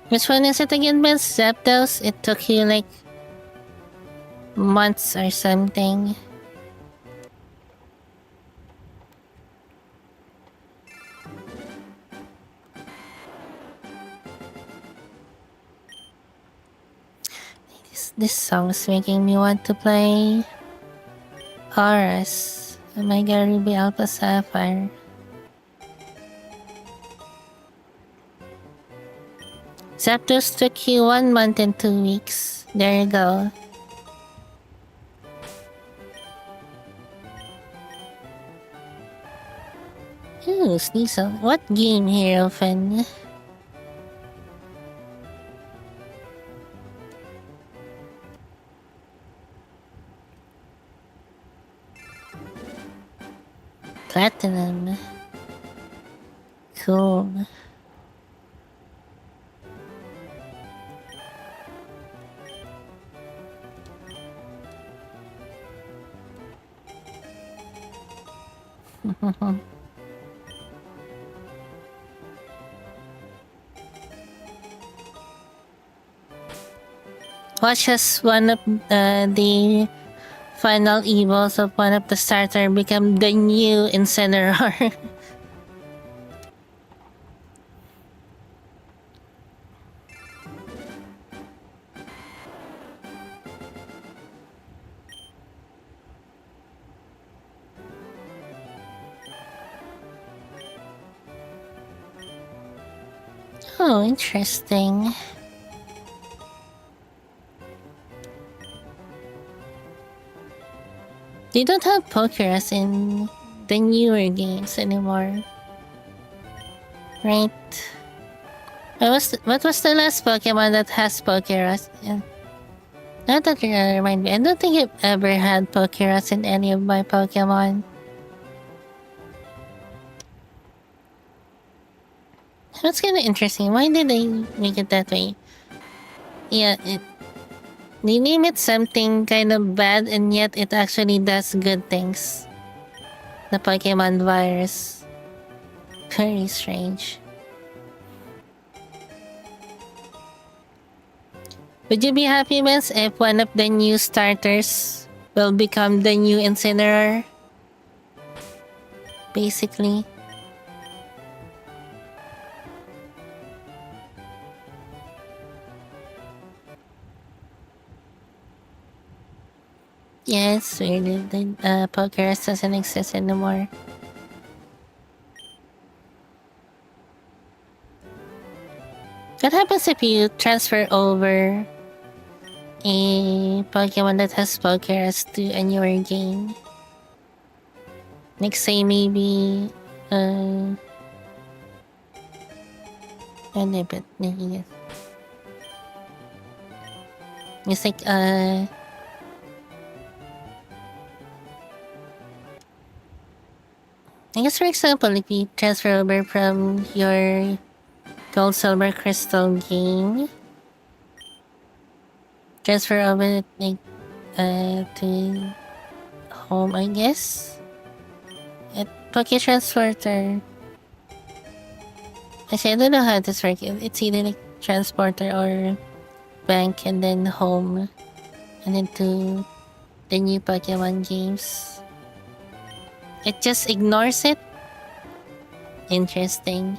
S1: which one is it again, Vince? Zapdos? It took you like months or something. This song is making me want to play Horus. Omega Ruby Alpha Sapphire. Zapdos took you 1 month and 2 weeks. There you go. Ooh, Sneasel. What game, Hero Fan? Platinum. Cool. Watch as one of the final evils of one of the starter become the new Incineroar. Oh, interesting. They don't have Pokeras in the newer games anymore. Right? What was the last Pokemon that has Pokeras? Yeah. Not that you remind me. I don't think I've ever had Pokeras in any of my Pokemon. That's kind of interesting. Why did they make it that way? Yeah, they name it something kind of bad and yet it actually does good things. The Pokemon virus. Very strange. Would you be happy, Miss, if one of the new starters will become the new Incineroar? Basically. Yes, really. The Pokeras doesn't exist anymore. What happens if you transfer over a Pokemon that has Pokeras to a newer game? Like say maybe ano ba? It's like I guess for example, if you transfer over from your Gold Silver Crystal game, transfer over like to home, I guess. At Poké Transporter. Actually, I don't know how this works. It's either like transporter or bank and then home. And then to the new Pokemon games. It just ignores it. Interesting.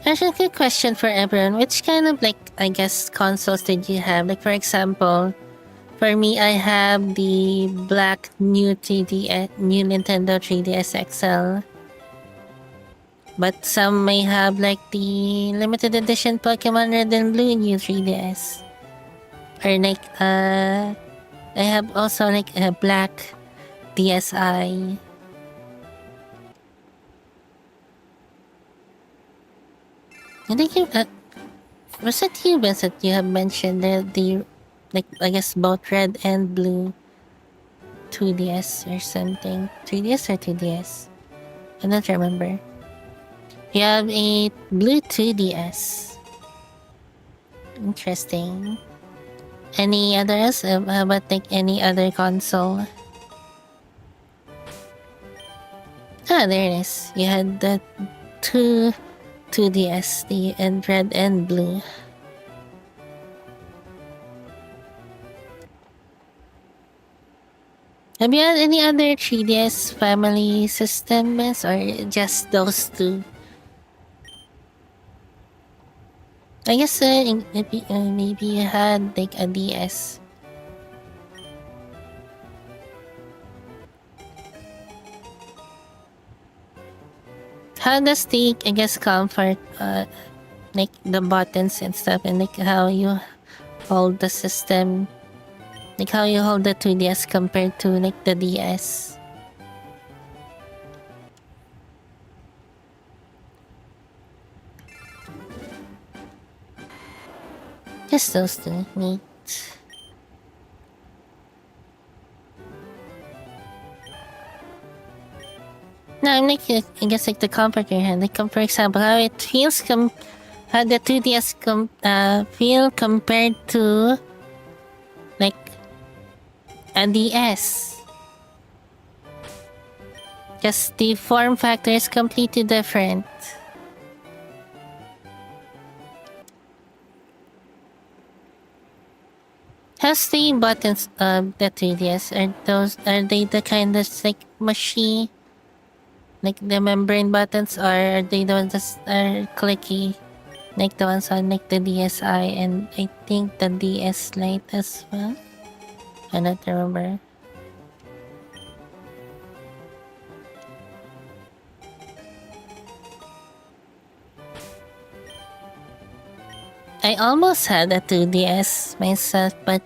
S1: Actually, good question for everyone. Which kind of like, I guess, consoles did you have? Like, for example, for me, I have the black new new Nintendo 3DS XL. But some may have like the limited edition Pokemon Red and Blue new 3DS. Or like, I have also like a black DSi. I think you, was it you, Vincent, you have mentioned the like, I guess both red and blue 2DS or something. 3DS or 2DS? I don't remember. You have a blue 2DS. Interesting. Any others? How about like any other console? Ah, there it is. You had the two 2DS, the and red and blue. Have you had any other 3DS family systems or just those two? I guess maybe you had like a DS. How does the, I guess, comfort, like the buttons and stuff, and like how you hold the system, like how you hold the 2DS compared to like the DS? Just those two. Neat. No, I'm like, I guess like the comfort in your hand. Like, for example, how it feels how the 2DS feel compared to like a DS. Just the form factor is completely different. Has the buttons the 3DS, are they the kind that's like mushy? Like the membrane buttons, or are they the ones that are clicky? Like the ones on like the DSi and I think the DS Lite as well? I don't remember. I almost had a 2DS myself, but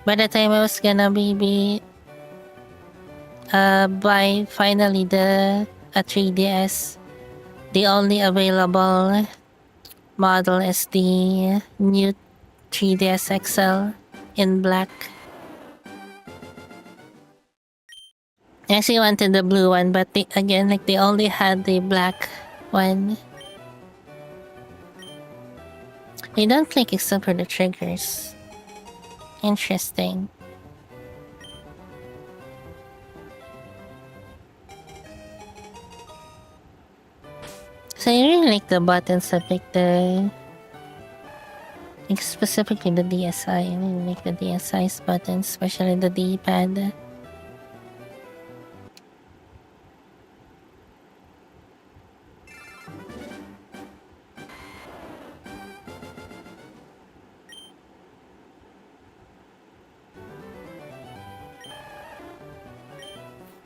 S1: by the time I was gonna buy finally a 3DS, the only available model is the new 3DS XL in black. I actually wanted the blue one, but again, like they only had the black one. They don't click except for the triggers. Interesting. So I really like the buttons of like like specifically the DSi. I really like the DSi's buttons, especially the D-pad.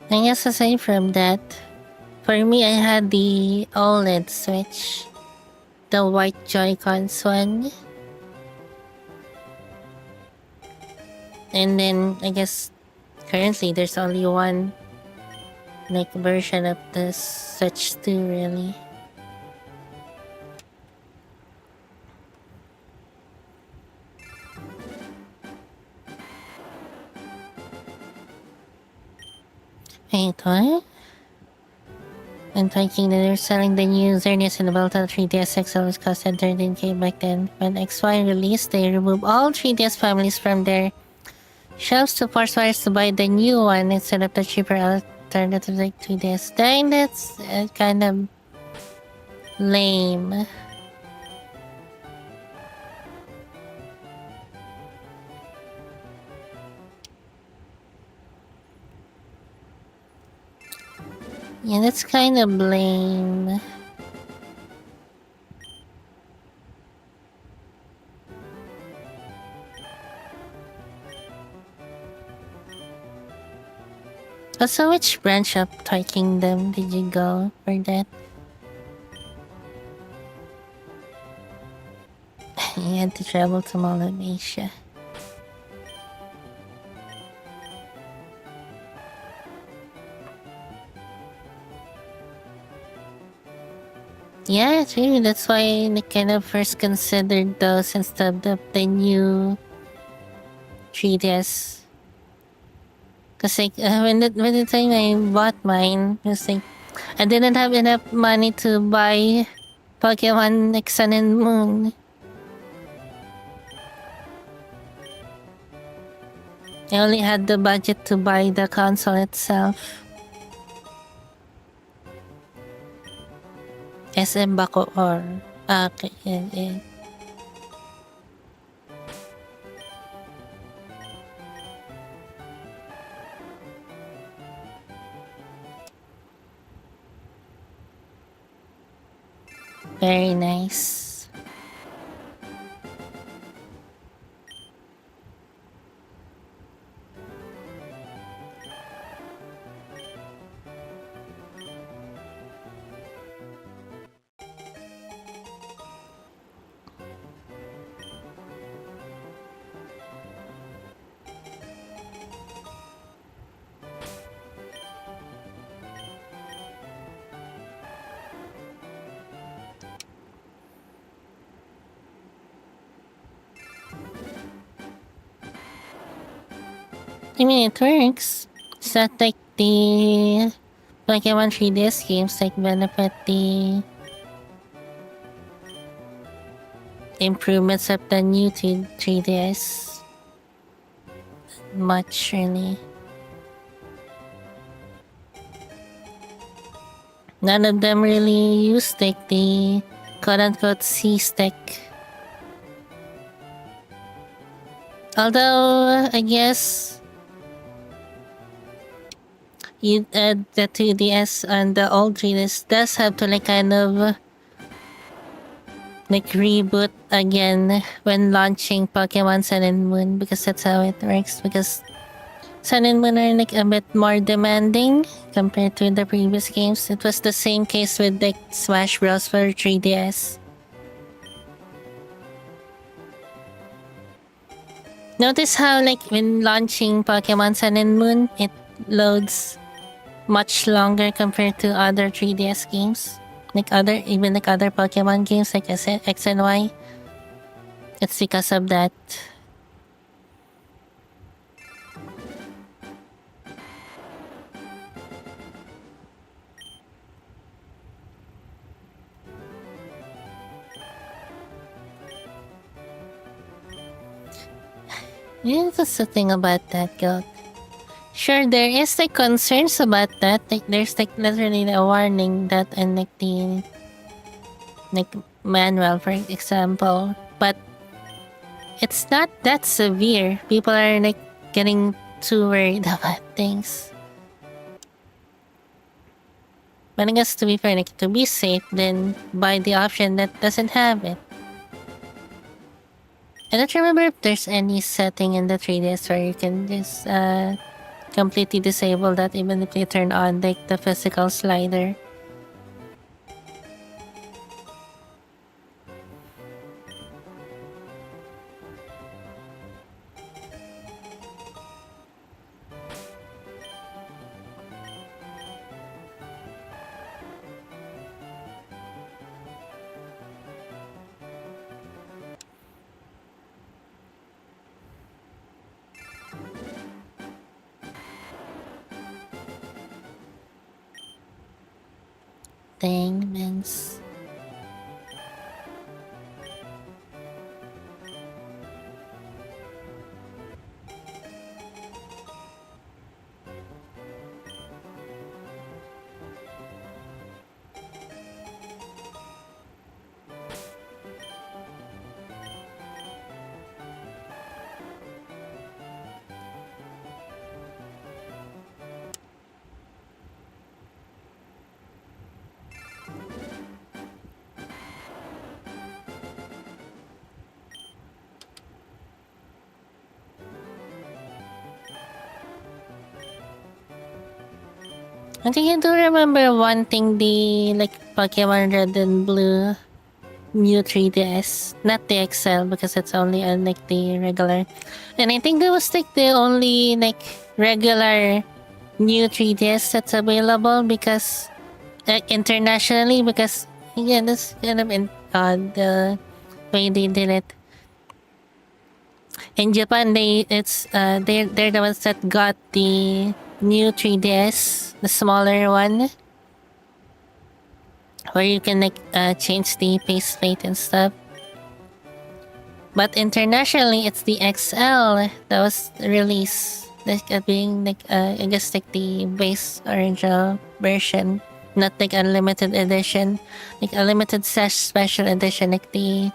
S1: I guess aside from that, for me I had the OLED Switch. The white Joy-Cons one. And then I guess currently there's only one like version of the Switch 2 really. Wait, what? I'm thinking that they're selling the new Xerneas and the Belta 3DS XL which costed 13K back then. When XY released, they removed all 3DS families from their shelves to force buyers to buy the new one instead of the cheaper alternative like 2DS. Dang, that's kind of lame. Yeah, that's kind of lame. Also, which branch of Toy Kingdom did you go for that? You had to travel to Mall of Asia. Yeah, true. That's why I kind of first considered those instead of the new 3DS. Cause like when the time I bought mine, it was like I didn't have enough money to buy Pokemon like Sun and Moon. I only had the budget to buy the console itself. SM Bako or... Okay, yeah. Very nice. I mean, it works. It's not like the Pokemon 3DS games like benefit the improvements of the new 3DS much, really. None of them really use like the quote-unquote C-stick. Although, I guess the 2DS and the old 3DS does have to like kind of like reboot again when launching Pokemon Sun and Moon, because that's how it works, because Sun and Moon are like a bit more demanding compared to the previous games. It was the same case with like Smash Bros for 3DS. Notice how like when launching Pokemon Sun and Moon, it loads much longer compared to other 3DS games. Like even like other Pokemon games like X and Y. It's because of that. Yeah, that's the thing about that, Goat. Sure, there is like concerns about that. Like there's like literally a warning that and like the like manual, for example. But it's not that severe. People are like getting too worried about things. But I guess to be fair, like to be safe, then buy the option that doesn't have it. I don't remember if there's any setting in the 3DS where you can just completely disable that even if you turn on like the physical slider. Dang, Vince. I think I do remember wanting the like Pokemon Red and Blue new 3DS, not the XL because it's only on like the regular. And I think that was like the only like regular new 3DS that's available because like internationally, because yeah, that's kind of the way they did it. In Japan, they're the ones that got the new 3DS, the smaller one. where you can like change the faceplate and stuff. But internationally, it's the XL that was released, like being like I guess like the base original version, not like a limited edition, like a limited special edition, like the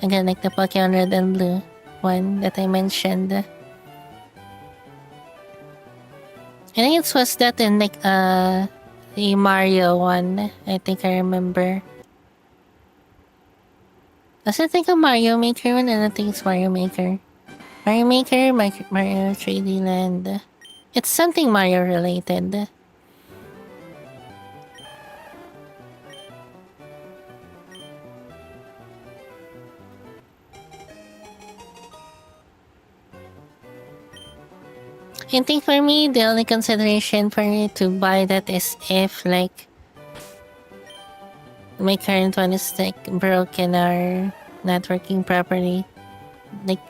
S1: again like the Pokemon Red and Blue one that I mentioned. I think it was that in like the Mario one. I think I remember. Does it think a Mario Maker one? I don't think it's Mario Maker. Mario Maker, Mario 3D Land. It's something Mario related. I think for me, the only consideration for me to buy that is if like my current one is like broken or not working properly. Like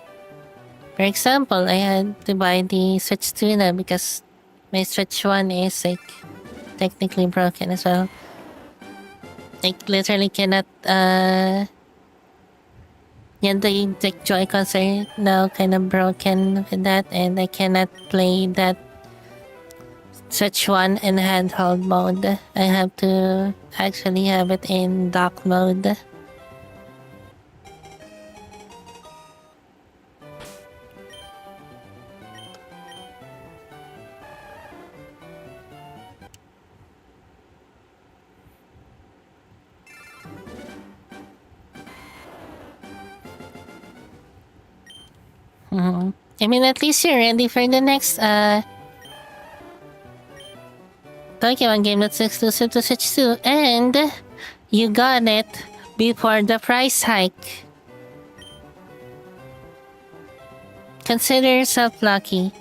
S1: for example, I had to buy the Switch 2 na because my Switch 1 is like technically broken as well. Like literally cannot yeah, the like Joy-Cons are now kind of broken with that, and I cannot play that Switch 1 in handheld mode. I have to actually have it in dock mode. I mean, at least you're ready for the next Pokemon game that's exclusive to Switch 2, and you got it before the price hike. Consider yourself lucky.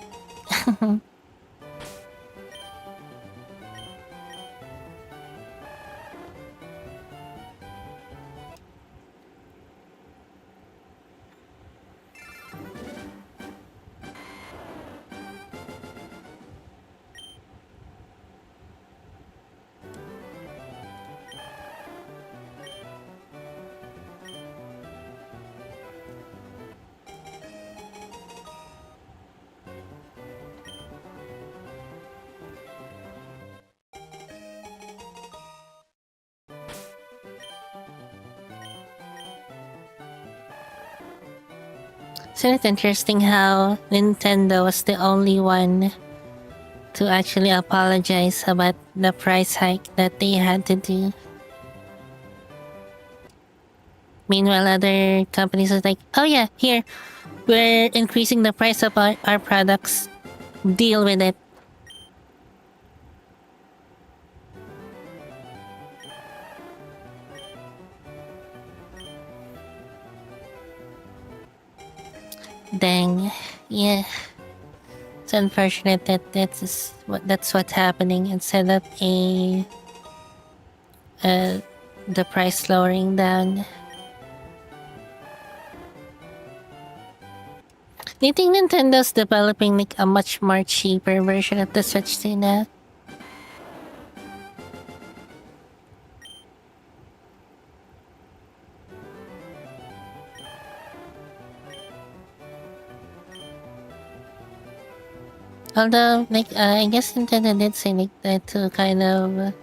S1: So it's interesting how Nintendo was the only one to actually apologize about the price hike that they had to do. Meanwhile, other companies are like, oh yeah, here, we're increasing the price of our products. Deal with it. Dang. Yeah. It's unfortunate that that's what's happening instead of the price lowering down. Do you think Nintendo's developing like a much more cheaper version of the Switch 2 now? Although, like, I guess Nintendo did say like that to kind of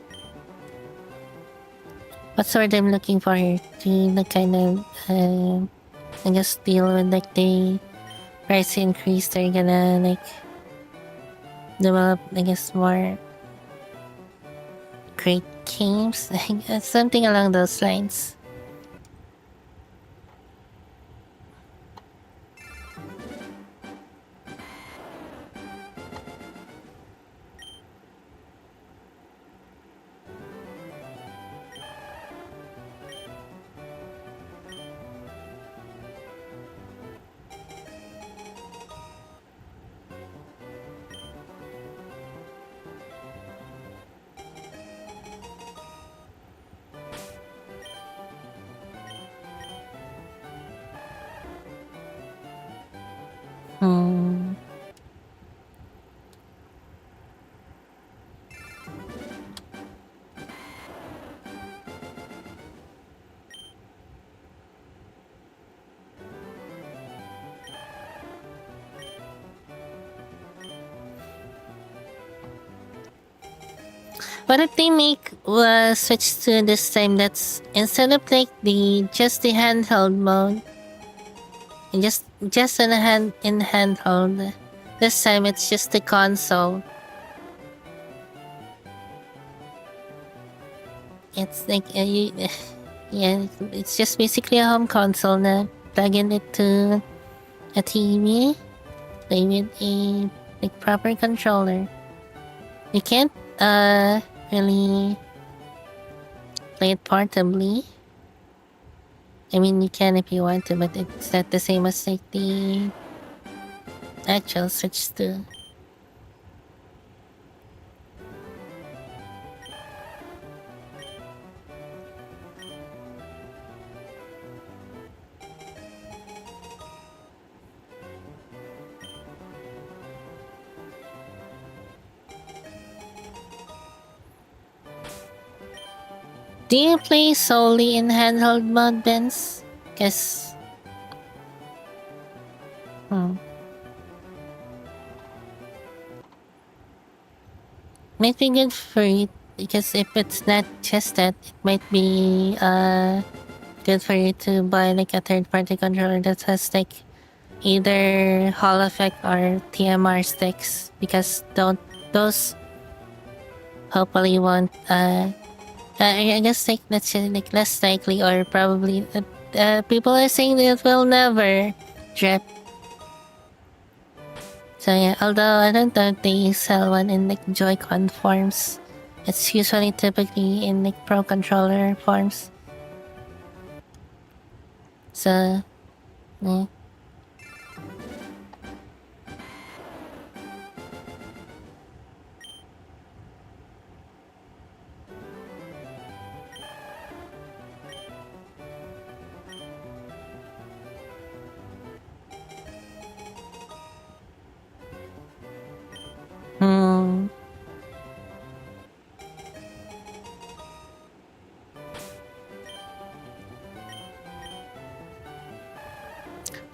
S1: what's the word I'm looking for here? To like kind of I guess deal with like the price increase. They're gonna like develop, I guess, more great games. I guess something along those lines. Hmm. What if they make switch to this time that's instead of like the handheld mode, and just in a handheld. This time it's just the console. It's like yeah, it's just basically a home console now. Plug in it to a TV, play with a like proper controller. You can't really play it portably. I mean, you can if you want to, but it's not the same as like the actual Switch 2. Do you play solely in handheld mode, Benz? Guess. Might be good for you because if it's not just that, it might be good for you to buy like a third party controller that has like either Hall effect or TMR sticks because don't those hopefully won't I guess like that's like less likely or probably people are saying that it will never drip. So yeah, although I don't know if they sell one in like Joy-Con forms. It's usually typically in like Pro Controller forms. So yeah. Hmm.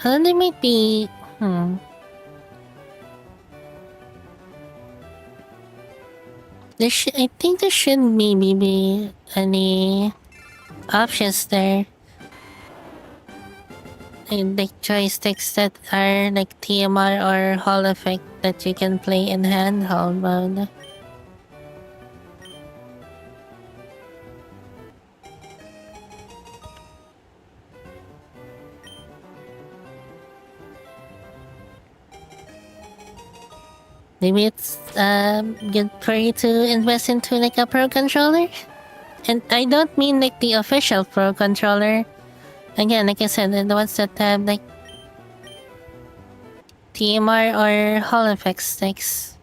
S1: They might be. I think there should maybe be any options there. Like joysticks that are like TMR or Hall effect that you can play in handheld mode. Maybe it's good for you to invest into like a Pro Controller. And I don't mean like the official Pro Controller. Again, like I said, the ones that have like TMR or Hall effect sticks.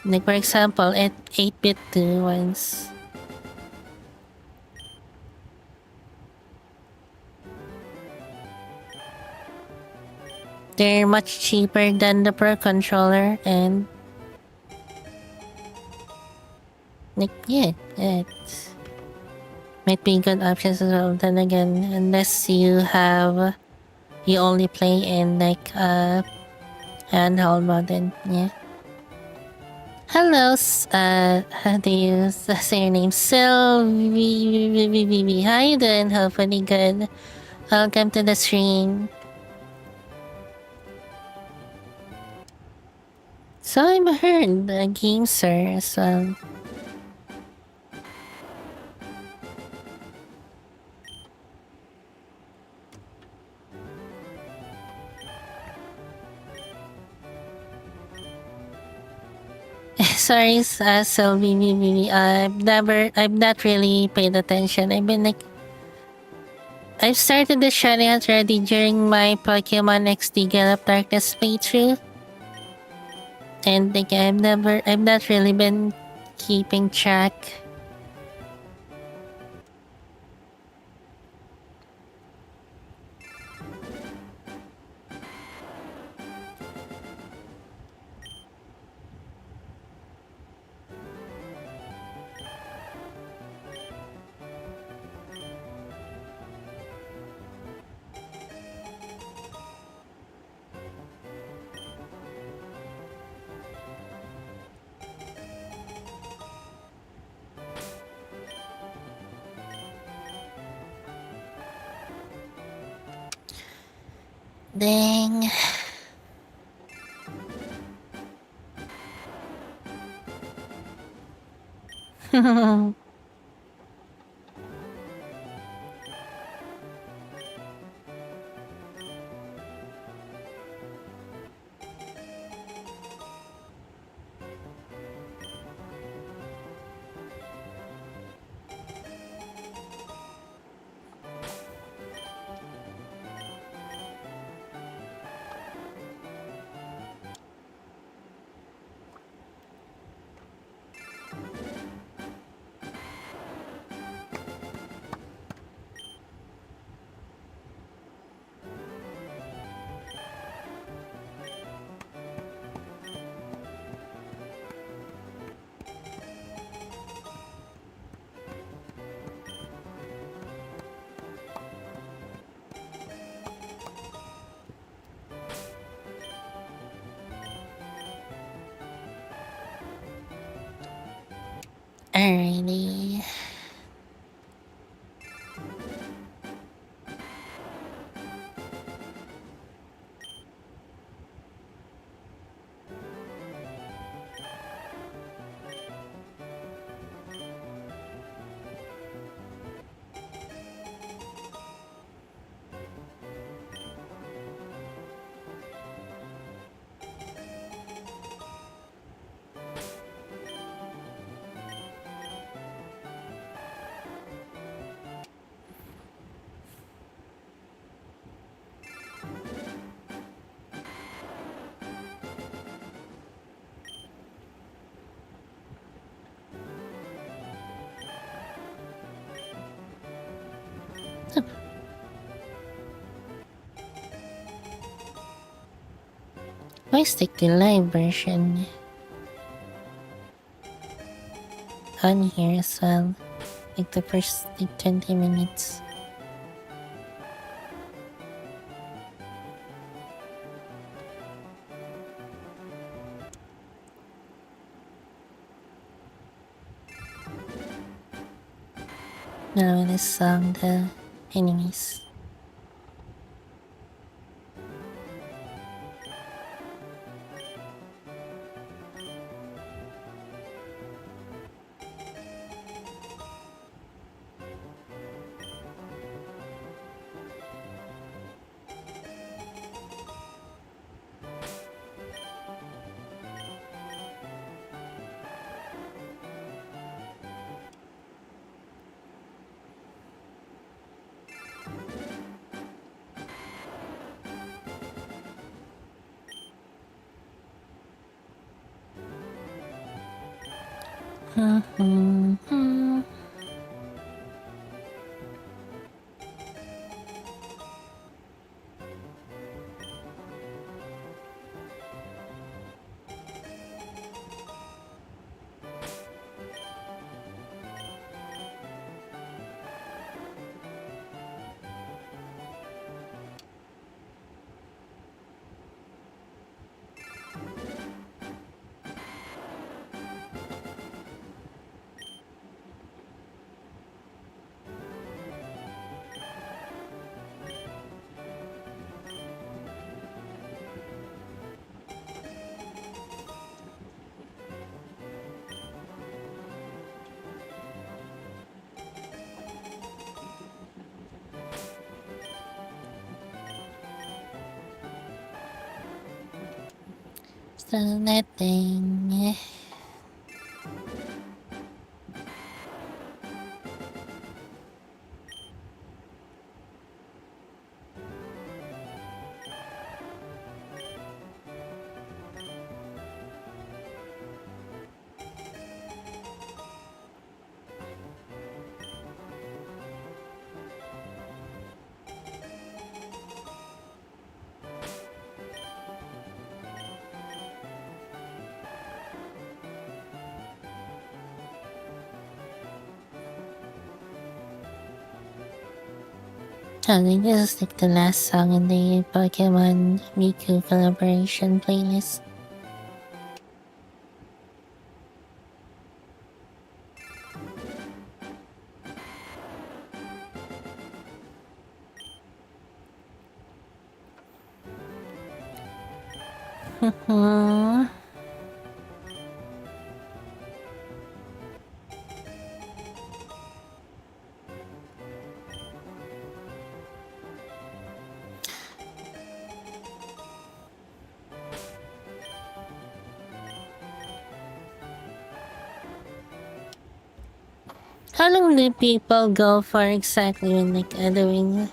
S1: Like for example, 8-bit ones. They're much cheaper than the Pro Controller and like yeah, it might be good options as well. Then again, unless you only play in like handheld mode, then yeah. Hello, how do you say your name? Sylvie. How you doing? Hopefully good. Welcome to the stream. So I'm heard the game sir as well. Sorry, Sylvie. I've not really paid attention. I've started the shutouts already during my Pokemon XD Gale of Darkness playthrough. And like I've not really been keeping track. Dang. Alrighty. Why stick the live version on here as well? Like the first 20 minutes. Now this song, the enemies. So nothing. I think this is like the last song in the Pokemon Miku collaboration playlist. How long do people go for exactly when doing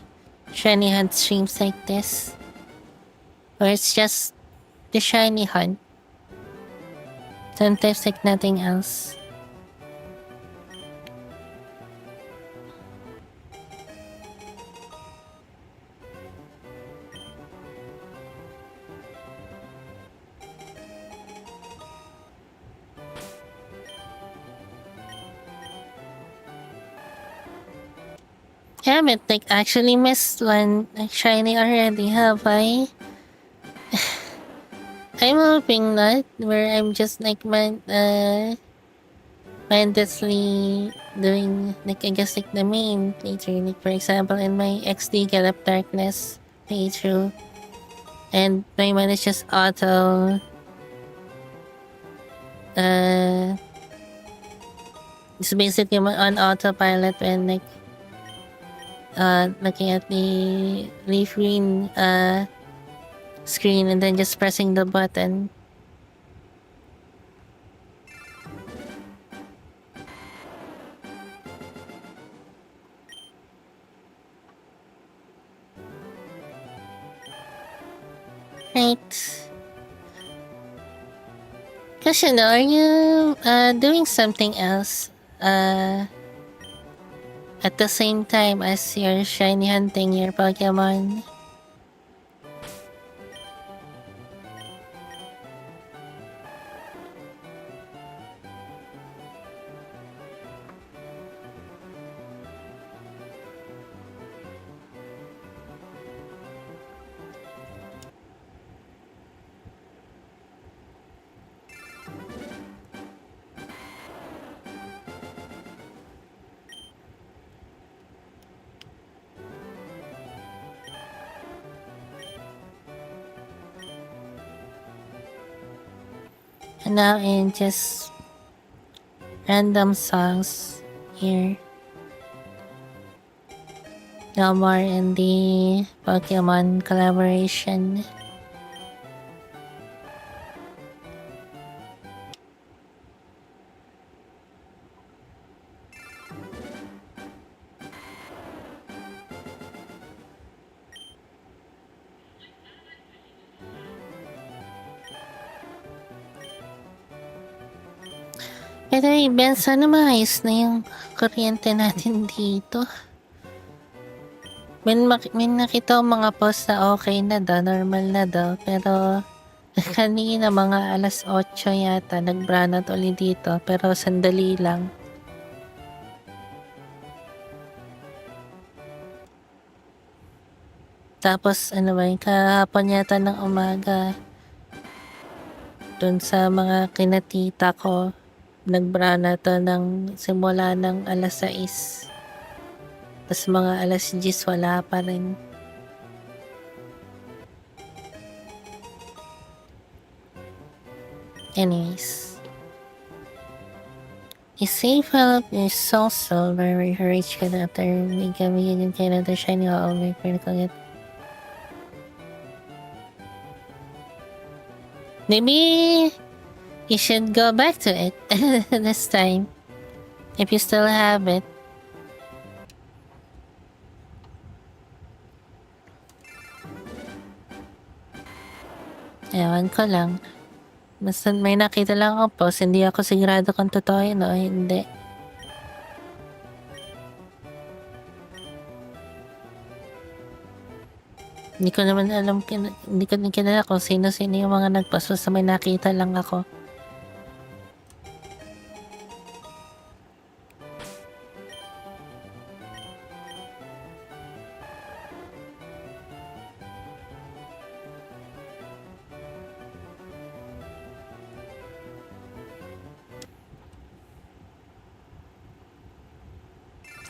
S1: shiny hunt streams like this? Or it's just the shiny hunt? Sometimes like nothing else. I haven't actually missed one shiny already, have I? I'm hoping not, where I'm just mindlessly doing I guess the main playthrough. For example, in my XD Get Up Darkness playthrough, and my mind is just it's basically on autopilot when looking at the LeafGreen screen and then just pressing the button. Right. Question, are you doing something else at the same time as you're shiny hunting your Pokemon? And now in just random songs here. No more in the Pokemon collaboration. By the way, Ben, sana maayos na yung kuryente natin dito. May nakita ko mga post na okay na daw, normal na daw. Pero kanina mga alas 8 yata, nag-brownout ulit dito. Pero sandali lang. Tapos kahapon yata ng umaga, dun sa mga kinatita ko, nag-brownout ng simula ng alas 6. Tapos mga alas 10 wala pa rin. Anyways. Is safe help is also very rich ka na after may gamitin yung kaya na shiny o may critical hit. Maybe you should go back to it this time. If you still have it. Ewan ko lang. Basta may nakita lang ako post, hindi ako sigurado kung totoo yun o hindi. Hindi ko naman alam, hindi ko din kilala kung sino-sino yung mga nagpost, basta may nakita lang ako.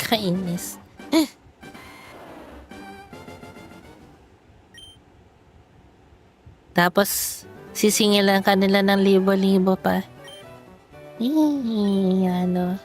S1: Kainis. Tapos, Sisingilan kanila ng libo-libo pa. Ano.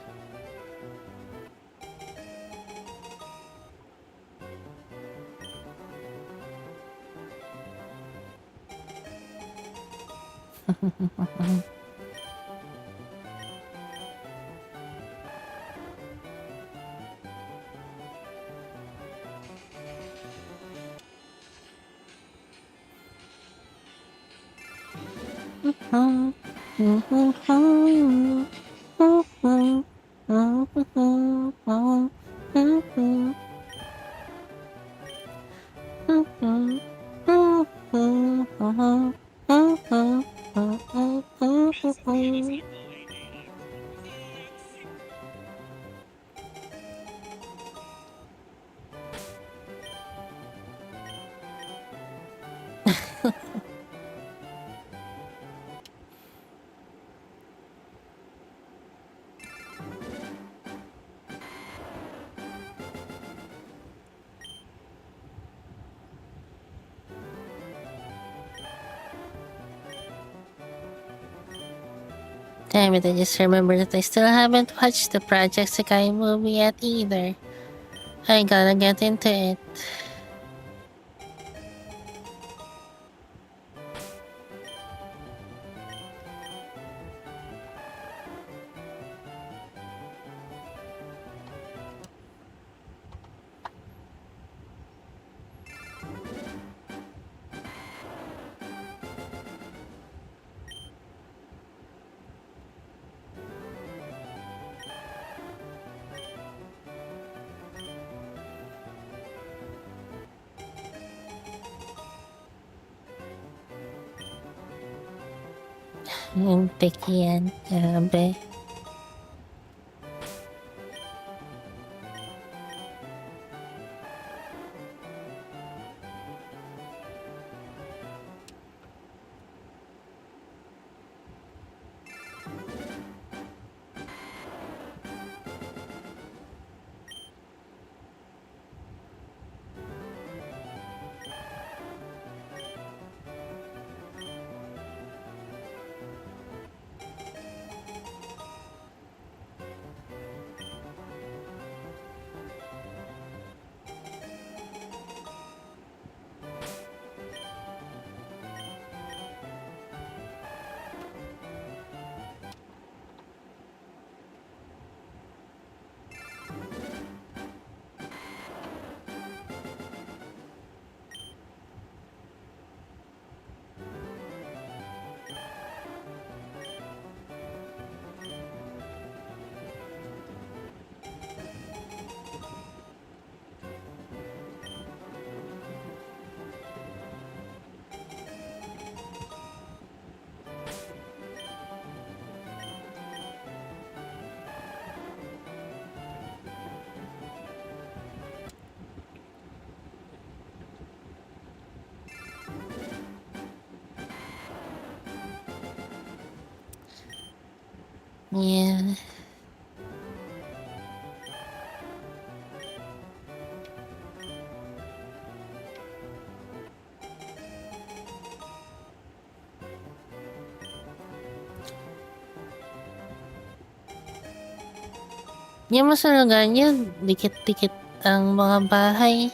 S1: Damn it, I just remembered that I still haven't watched the Project Sakai movie yet either. I gotta get into it. Yung picky yan. Grabe. Yeah. Yung masulugan yun, dikit-dikit ang mga bahay.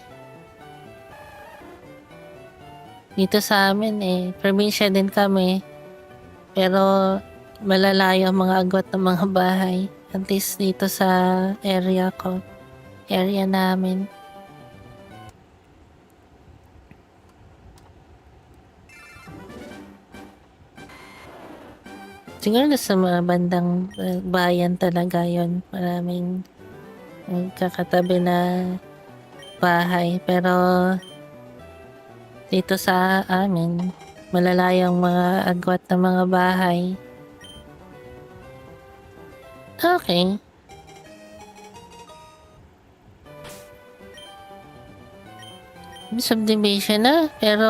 S1: Dito sa amin probinsya din kami. Pero malalayo ang mga agwat ng mga bahay. At least dito sa area ko. Area namin. Siguro sa mga bandang bayan talaga yon. Maraming kakatabi na bahay. Pero dito sa amin, malalayang mga agwat ng mga bahay. Okay. Subdivision na, pero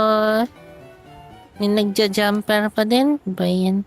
S1: may nagja-jumper pa din. Ba yan?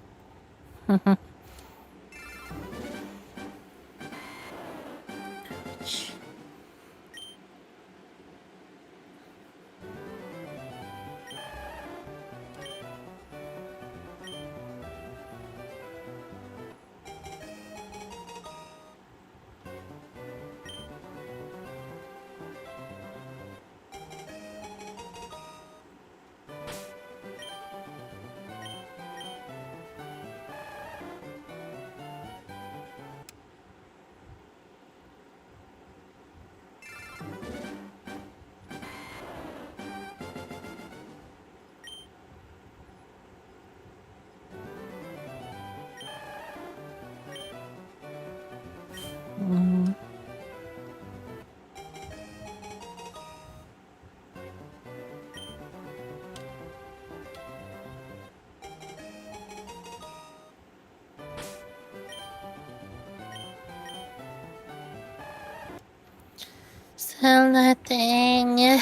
S1: nothing.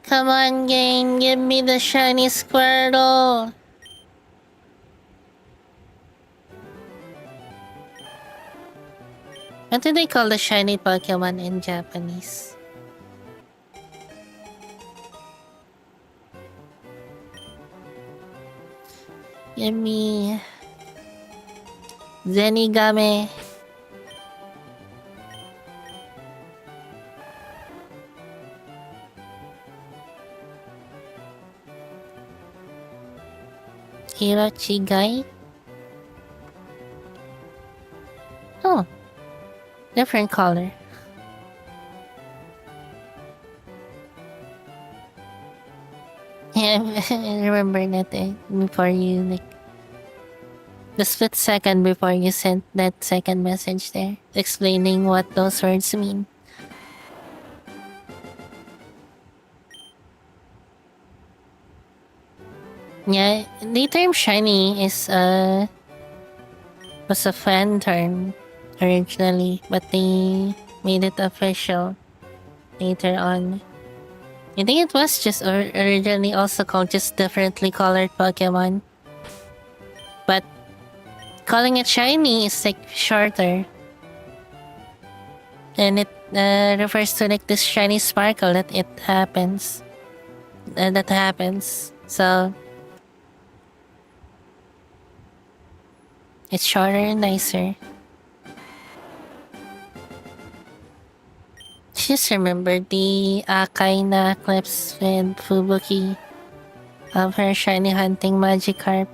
S1: Come on, game, give me the shiny Squirtle. What do they call the shiny Pokemon in Japanese? Give me Zenigame. Hirochigai. Oh, different color. Yeah, I remember that before you like the split second before you sent that second message there, explaining what those words mean. Yeah, the term shiny is was a fan term originally, but they made it official later on. I think it was just originally also called just differently colored Pokemon. But calling it shiny is like shorter. And it refers to like this shiny sparkle that it happens. That happens. So it's shorter and nicer. Just remember the Akaina clips with Fubuki of her shiny hunting Magikarp.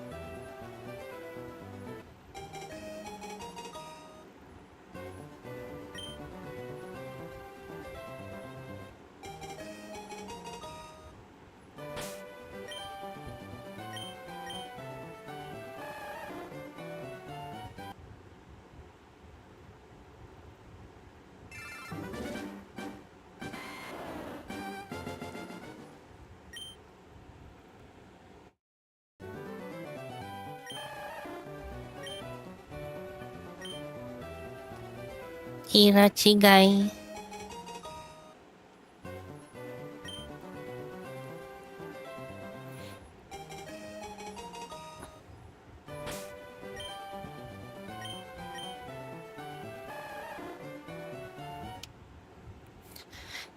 S1: Hirachigai.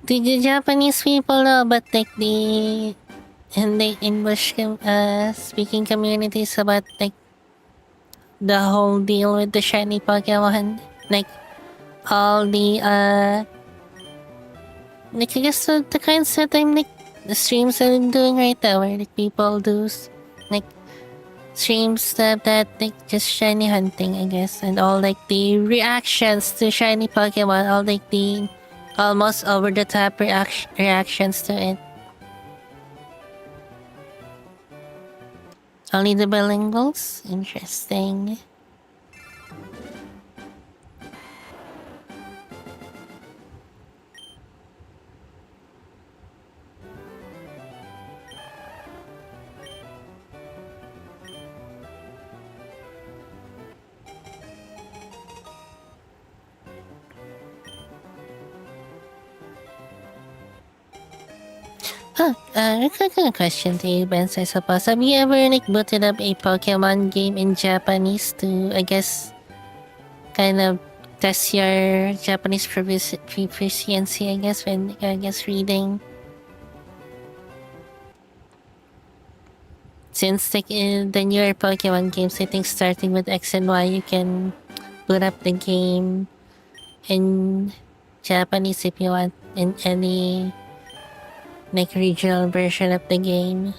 S1: Did the Japanese people know about like the and the English speaking communities about like the whole deal with the shiny Pokemon? Like all the like I guess the kinds that I'm like the streams that I'm doing right now where like people do like streams that like just shiny hunting I guess and all like the reactions to shiny Pokemon, all like the almost over the top reactions to it. Only the bilinguals? Interesting. Huh, I got a question to you, Ben, I suppose. Have you ever like booted up a Pokemon game in Japanese to, I guess, kind of test your Japanese proficiency, I guess, when, I guess, reading? Since like in the newer Pokemon games, I think starting with X and Y, you can boot up the game in Japanese if you want, in any like regional version of the game.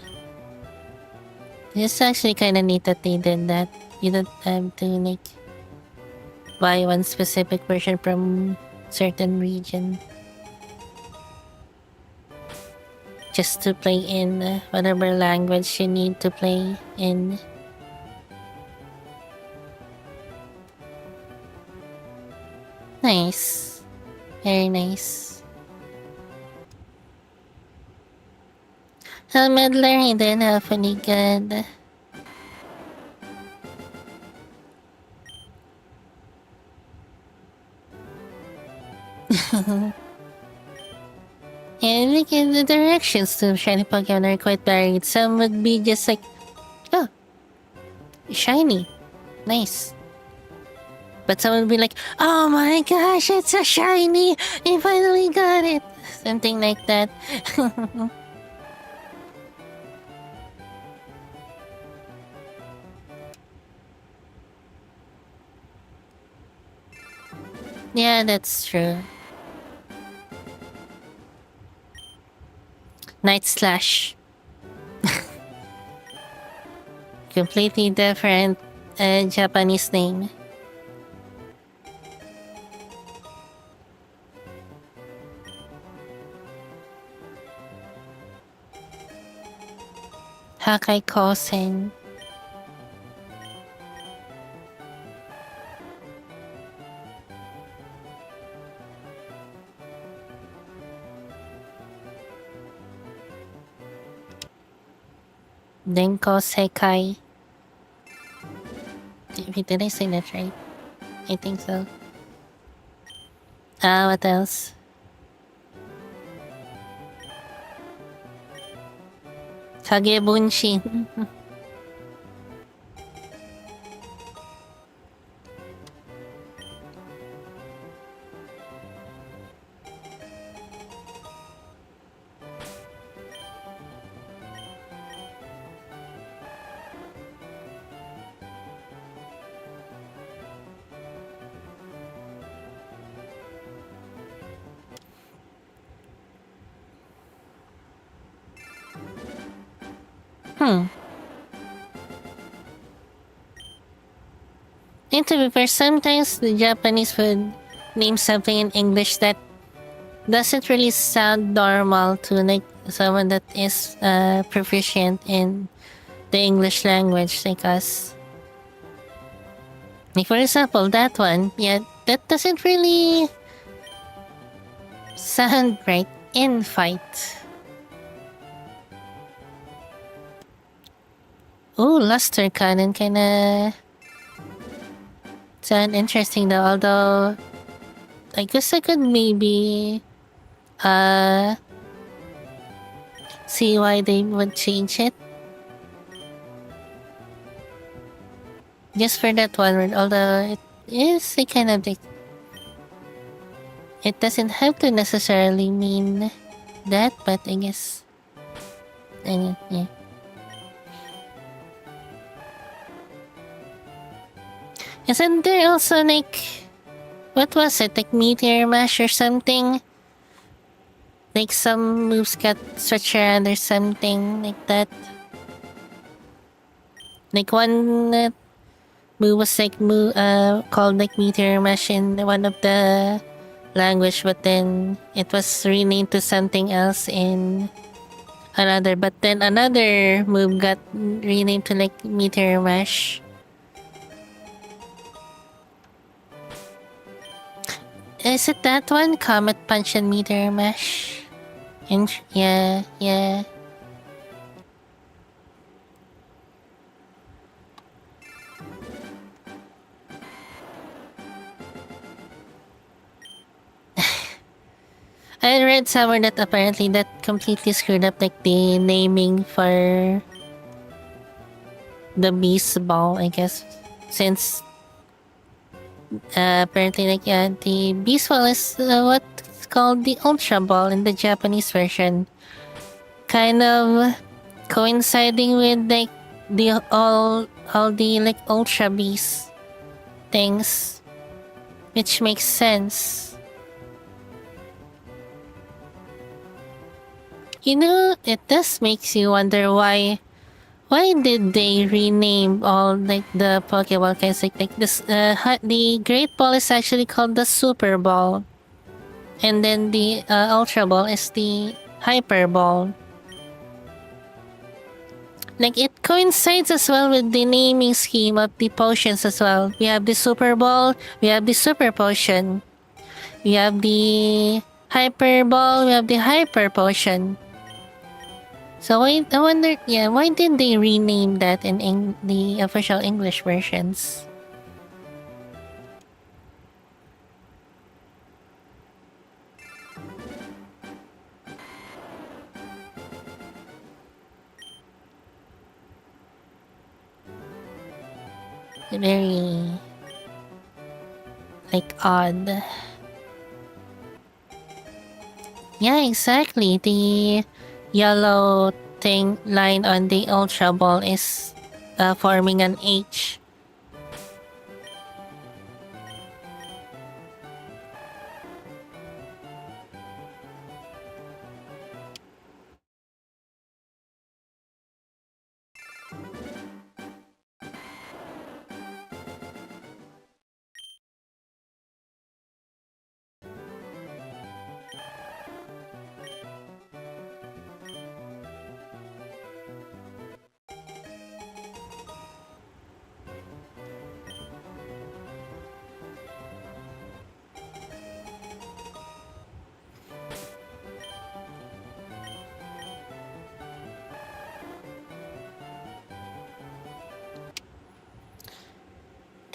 S1: It's actually kind of neat that they did that. You don't have to like buy one specific version from certain region just to play in whatever language you need to play in. Nice. Very nice. Medler, hindi na funny good. And like the directions to shiny Pokemon are quite varied. Some would be just like, oh, shiny, nice. But some would be like, oh my gosh, it's a shiny! I finally got it! Something like that. Yeah, that's true. Night Slash. Completely different Japanese name. Hakai Kosen. Denko Sekai. Did I say that right? I think so. What else? Kagebunshin. And to be fair, sometimes the Japanese would name something in English that doesn't really sound normal to like someone that is proficient in the English language like us. Like for example, that one, yeah, that doesn't really sound right in fight. Oh, Luster Cannon kinda sound interesting though, although I guess I could maybe see why they would change it. Just for that one word, although it is a kind of like, it doesn't have to necessarily mean that, but I guess yeah. Isn't there also like, what was it, like Meteor Mash or something? Like some moves got stretched around or something like that. Like one move was like called like Meteor Mash in one of the language, but then it was renamed to something else in another. But then another move got renamed to like Meteor Mash. Is it that one? Comet Punch and Meteor Mash? Yeah. I read somewhere that apparently that completely screwed up like the naming for the Beast Ball, I guess. Since apparently like yeah, the Beast Ball is what's called the Ultra Ball in the Japanese version. Kind of coinciding with like the all the like Ultra Beast things. Which makes sense. You know, it does makes you wonder why did they rename all like the Pokeball kinds like this the Great Ball is actually called the Super Ball. And then the Ultra Ball is the Hyper Ball. Like it coincides as well with the naming scheme of the potions as well. We have the Super Ball, we have the Super Potion. We have the Hyper Ball, we have the Hyper Potion. So I wonder, yeah, why did they rename that in the official English versions? very like odd. Yeah, exactly. The yellow thing line on the Ultra Ball is forming an H.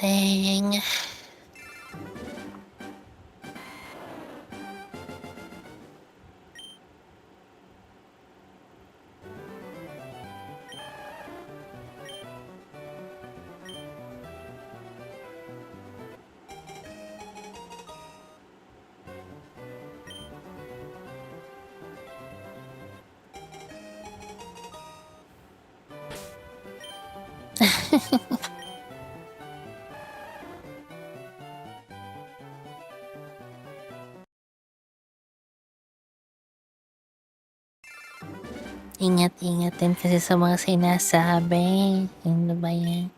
S1: Dang. Ingat-ingat din kasi sa mga sinasabi. Ano ba yan?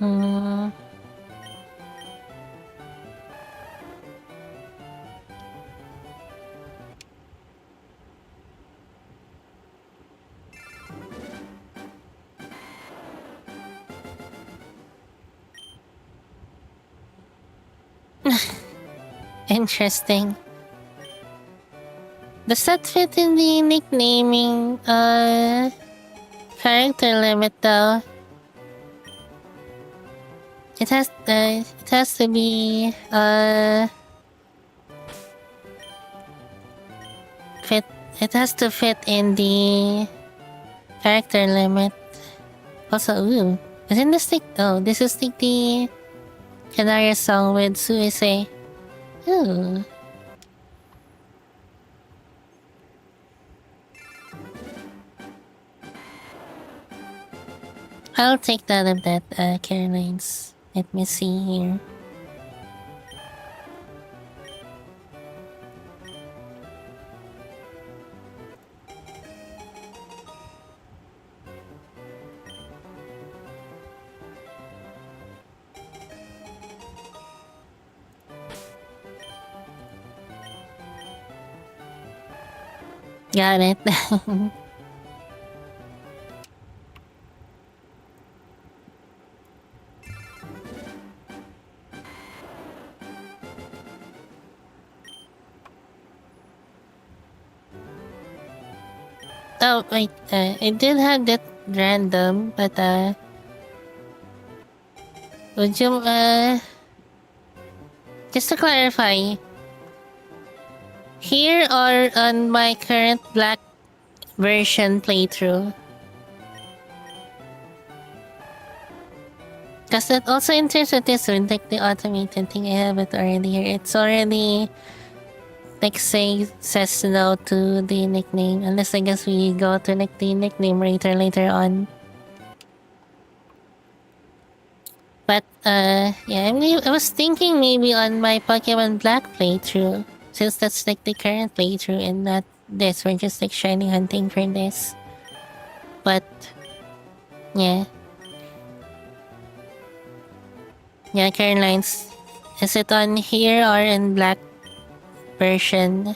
S1: Hmm. Interesting. Does that fit in the nicknaming character limit though? It has to be fit. It has to fit in the character limit. Also, ooh, isn't this like, oh, this is like the Canary song with Suisei. Ooh. I'll take that of that, Caroline's. Let me see here. Got it. Oh, wait, I did have that random, but, would you, just to clarify, here or on my current black version playthrough? Because that also in terms of this one, like the automated thing, I have it already here. It's already like says no to the nickname, unless I guess we go to like the nickname later on. But yeah, I was thinking maybe on my Pokemon Black playthrough, Since that's like the current playthrough and not this, we're just like shiny hunting for this. But yeah. Yeah, Caroline's. Is it on here or in black version?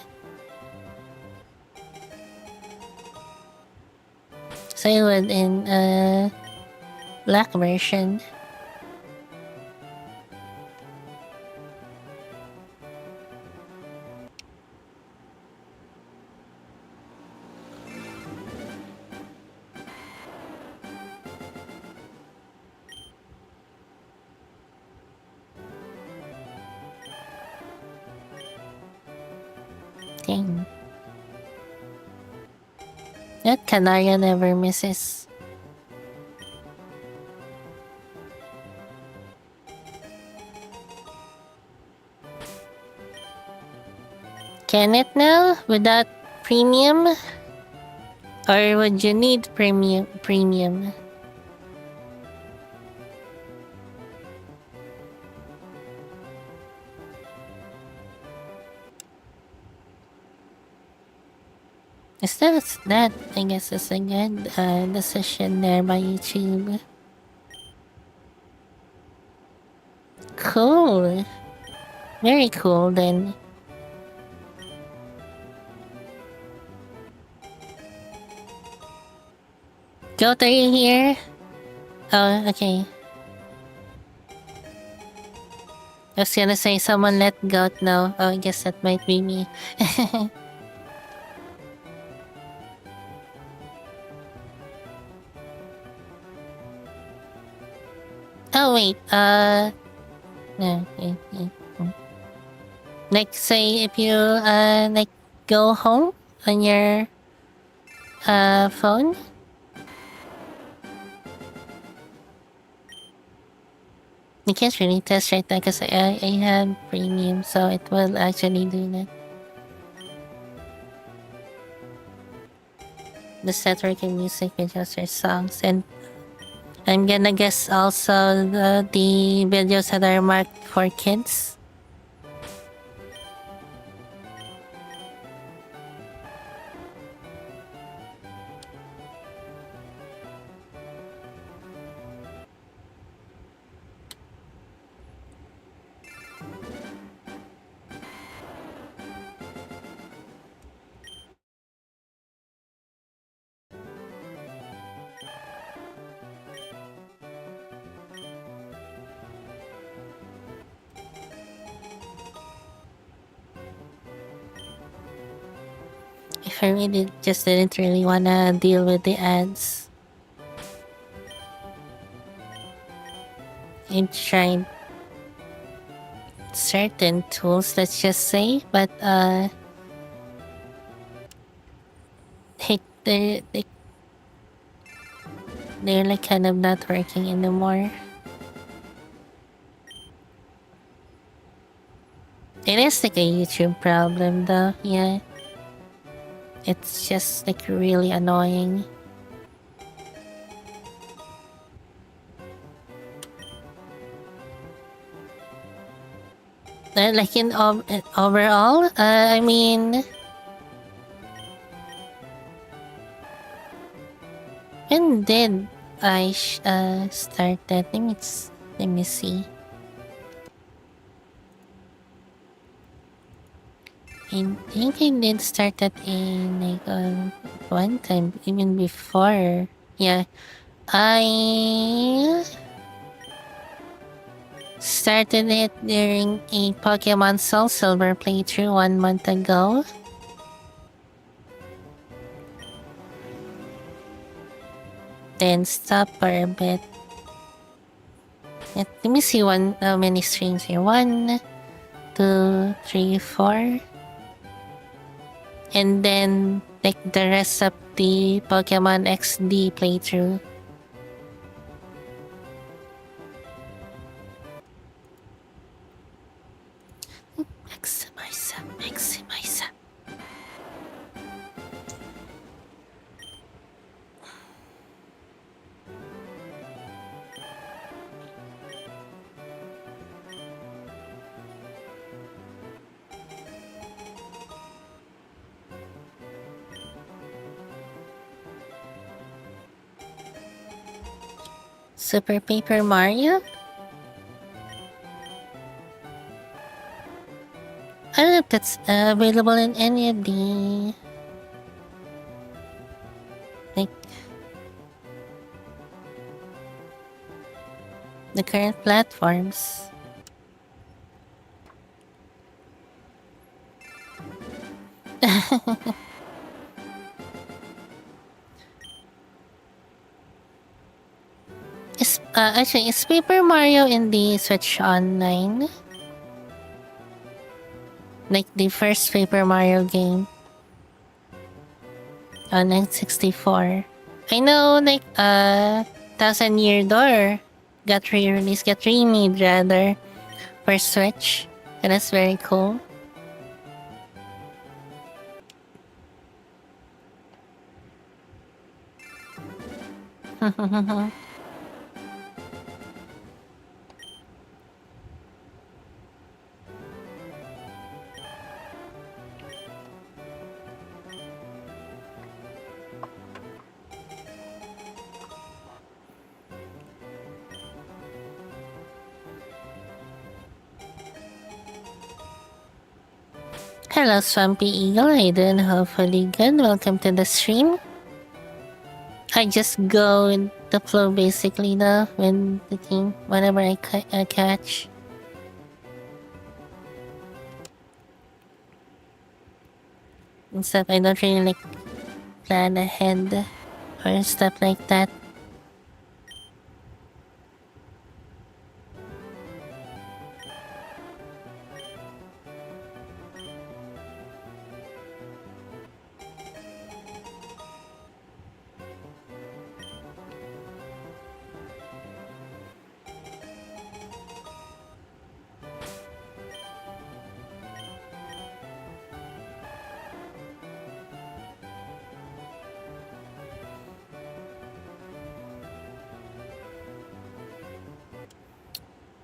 S1: So it would in black version. Dang. That Canaria never misses. Can it now without premium? Or would you need premium? That I guess is a good decision there by YouTube. Cool. Very cool then. Goat, are you here? Oh, okay. I was gonna say someone let Goat know. Oh, I guess that might be me. Oh wait, no, like say if you like go home on your phone. You can't really test right now because I have premium, so it will actually do that. The set working music videos or songs, and I'm gonna guess also the videos that are marked for kids. If I really just didn't really wanna deal with the ads. I tried certain tools, let's just say, but they're like kind of not working anymore. It is like a YouTube problem though, yeah. It's just like really annoying. Like in overall, I mean, when did I start that? Let me see. I think I did start that in like one time, even before. Yeah, I started it during a Pokemon Soul Silver playthrough 1 month ago. Then stopped for a bit. Let me see how many streams here. 1, 2, 3, 4. And then like the rest of the Pokemon XD playthrough. Maximize up. Super Paper Mario? I don't know if that's available in any of the like the current platforms. Is Paper Mario in the Switch Online? Like the first Paper Mario game on N64. I know, like, Thousand Year Door got re-released, got remade rather, for Switch. And that's very cool. Hello, Swampy Eagle. How you doing? Hopefully good. Welcome to the stream. I just go with the flow basically though, when the game, whenever I catch. And stuff, I don't really like plan ahead or stuff like that.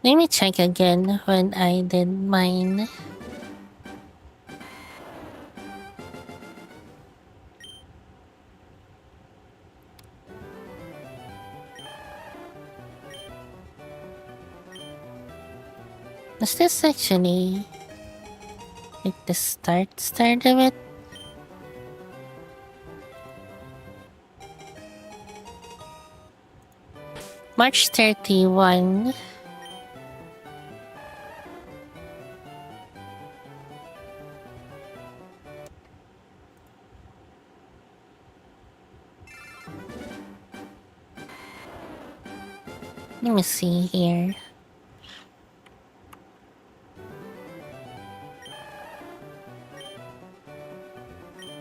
S1: Let me check again when I did mine. Is this actually like the start of it? March 31. Let me see here.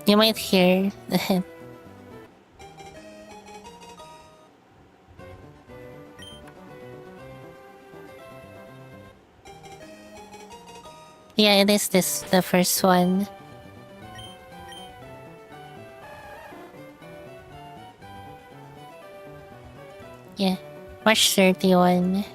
S1: You might hear yeah, it is the first one. Yeah, March 31.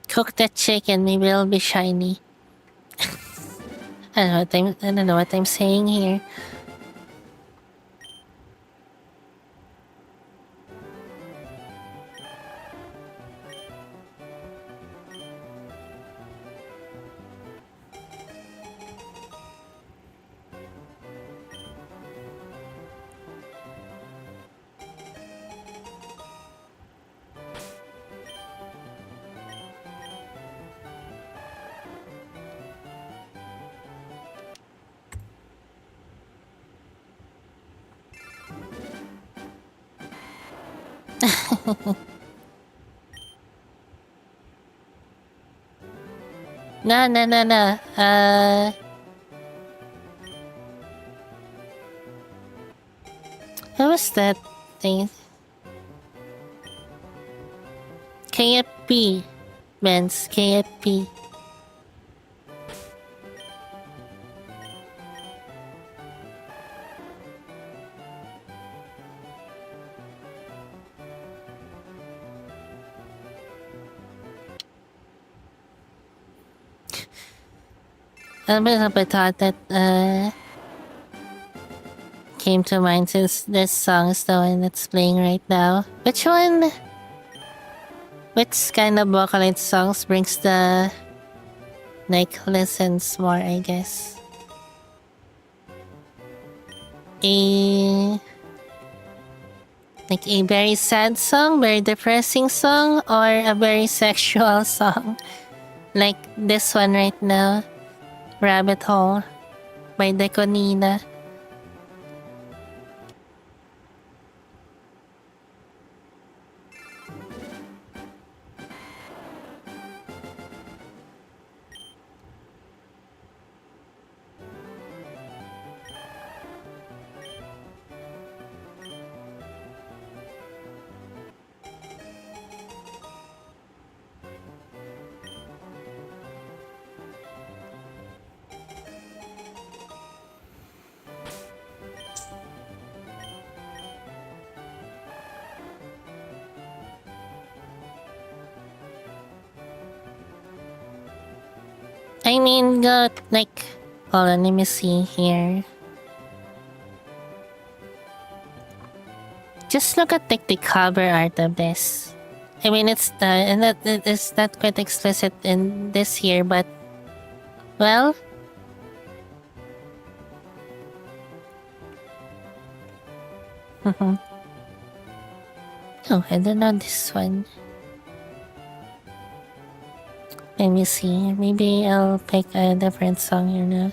S1: Cook that chicken, maybe it'll be shiny. I don't know what I'm saying here. No, no, no, no. What was that thing? KFP. Men's KFP. I'm a bit thought that came to mind since this song is the one that's playing right now. Which one? Which kind of vocaloid songs brings the listens more, I guess? A a very sad song, very depressing song, or a very sexual song? Like this one right now, Rabbit Hole by Deconina. I mean, got hold on, let me see here. Just look at the cover art of this. I mean, it's and that it is not quite explicit in this here, but well. Oh, I don't know this one. Let me see. Maybe I'll pick a different song here now.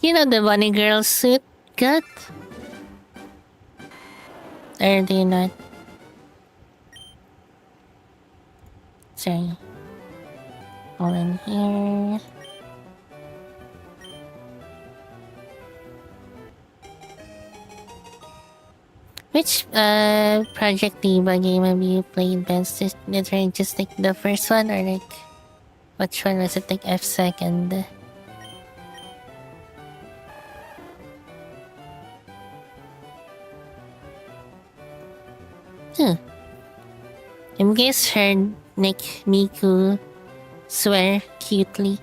S1: You know the bunny girl suit gut? Or do you not? Sorry. Hold in here. Which Project Diva game have you played best? Did I just like the first one or like which one was it, like F second? You guys heard Nick Miku swear cutely.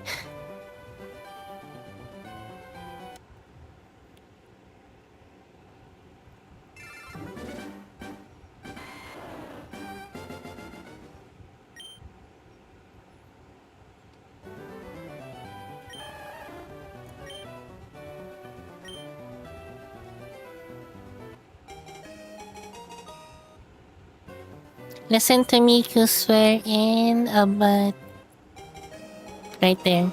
S1: Listen to Miku swear in a butt. Right there.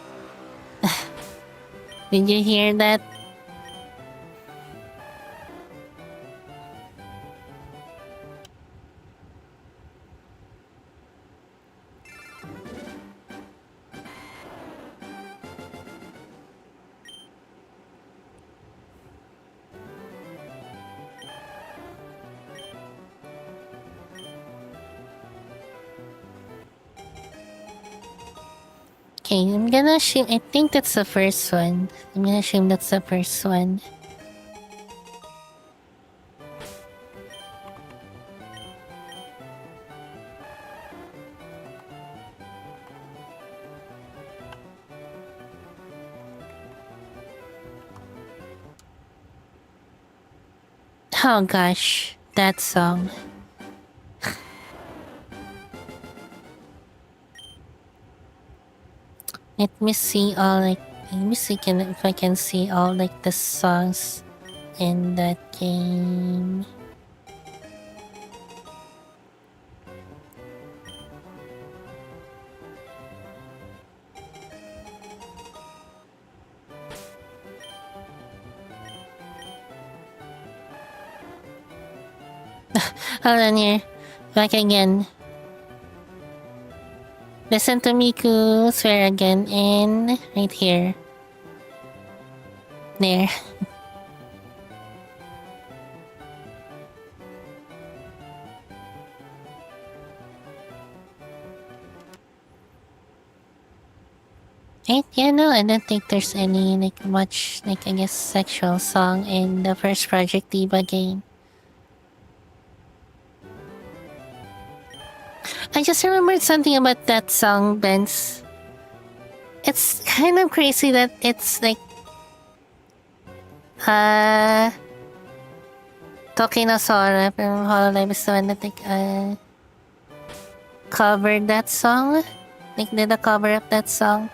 S1: Did you hear that? Okay, I'm gonna assume. I think that's the first one. I'm gonna assume that's the first one. Oh gosh, that song. Let me see all let me see if I can see all the songs in that game. Hold on here. Back again. Listen to Miku swear again and right here. There. Right? Yeah, no, I don't think there's any like much like I guess sexual song in the first Project Diva game. I just remembered something about that song, Benz. It's kind of crazy that it's like Tokinosora from Hololive is the one that like covered that song. Like did a cover of that song.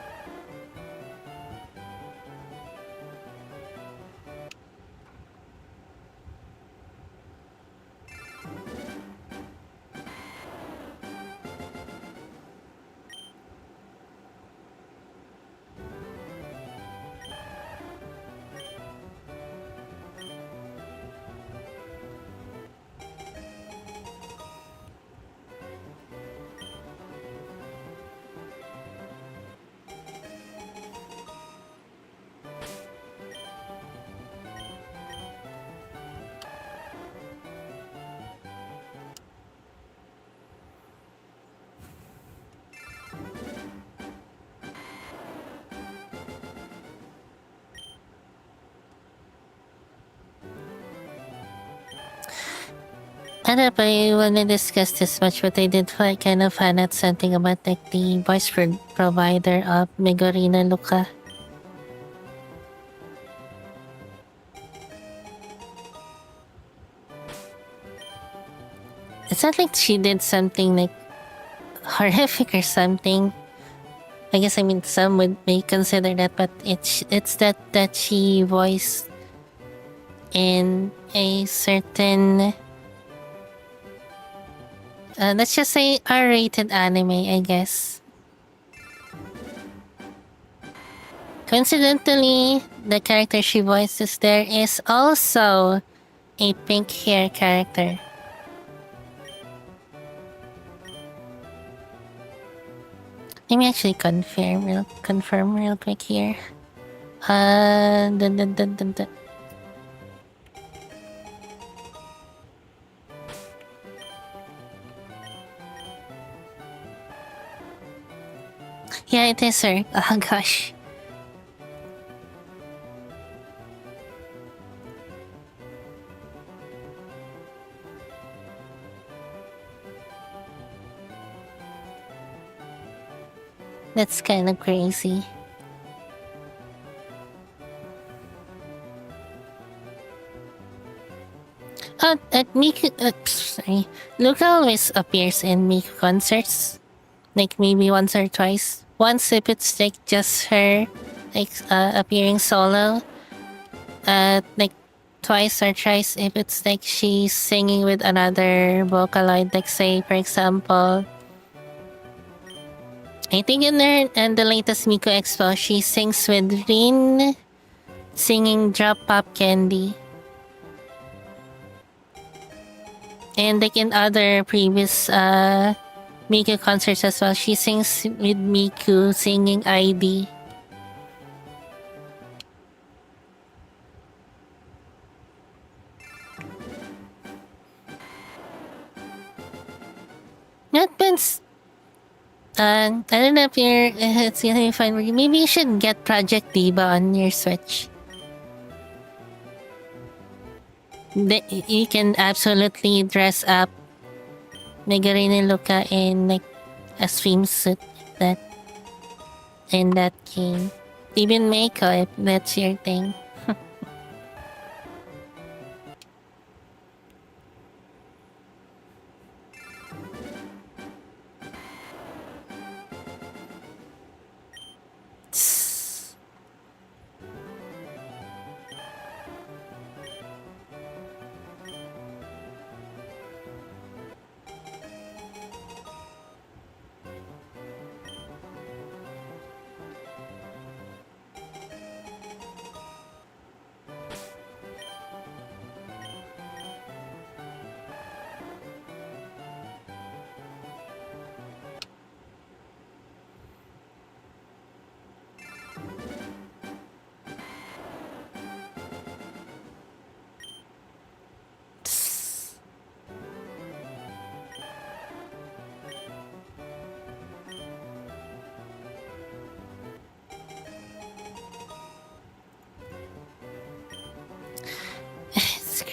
S1: I don't know if I want to discuss this much, but I did find kind of find out something about like the voice provider of Megorina Luca. It's not like she did something like horrific or something. I guess I mean some may consider that, but it's that she voiced in a certain let's just say R-rated anime, I guess. Coincidentally, the character she voices there is also a pink hair character. Let me actually confirm real quick here. Dun, dun, dun, dun, dun. Yeah, it is her. Oh gosh. That's kind of crazy. At Miku, sorry. Luca always appears in Miku concerts. Like maybe once or twice. Once if it's like just her, like appearing solo. Like twice or thrice if it's like she's singing with another Vocaloid. Like say for example, I think in there and the latest Miku Expo, she sings with Rin, singing Drop Pop Candy. And like in other previous Miku concerts as well, she sings with Miku singing ID. Not Ben's. I don't know if it's gonna be fine for you. Maybe you should get Project Diva on your Switch. You can absolutely dress up Megarine Luca in like a swimsuit like that in that game. Even Meiko if that's your thing.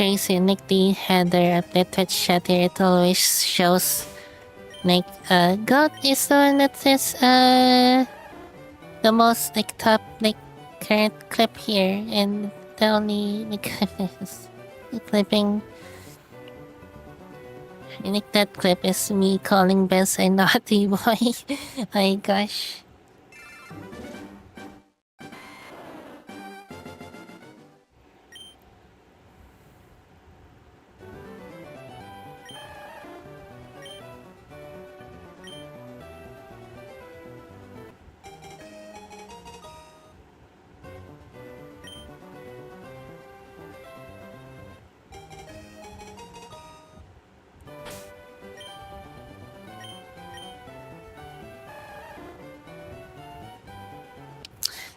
S1: crazy. Like the header of the Twitch chat here, it always shows like Goat is the one that says the most like top like current clip here, and the only like is clipping. I think that clip is me calling Bess a naughty boy. My gosh.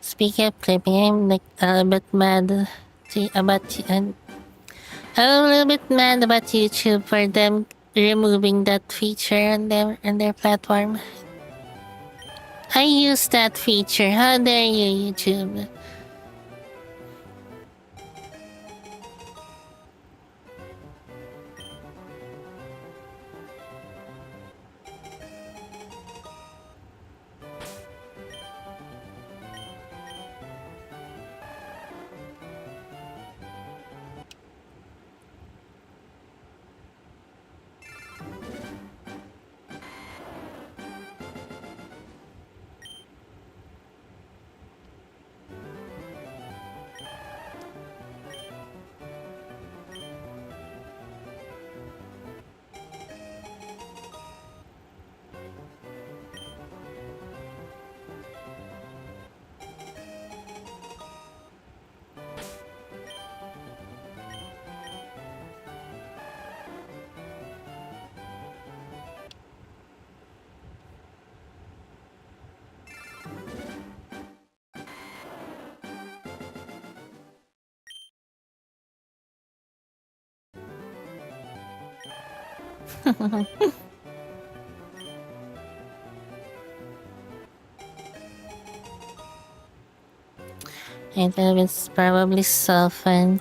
S1: Speaking of clipping, I'm like a bit mad I'm a little bit mad about YouTube for them removing that feature on their platform. I use that feature. How dare you, YouTube? It was probably so fun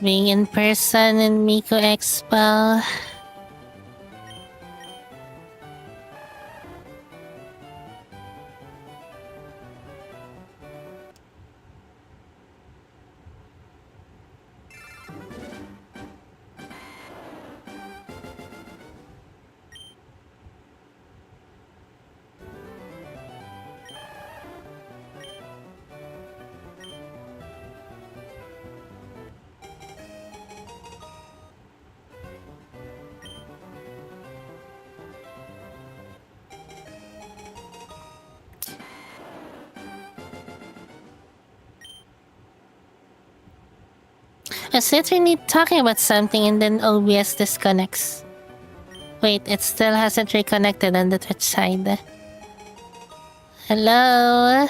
S1: being in person in Miko Expo. I was literally talking about something and then OBS disconnects. Wait, it still hasn't reconnected on the Twitch side. Hello?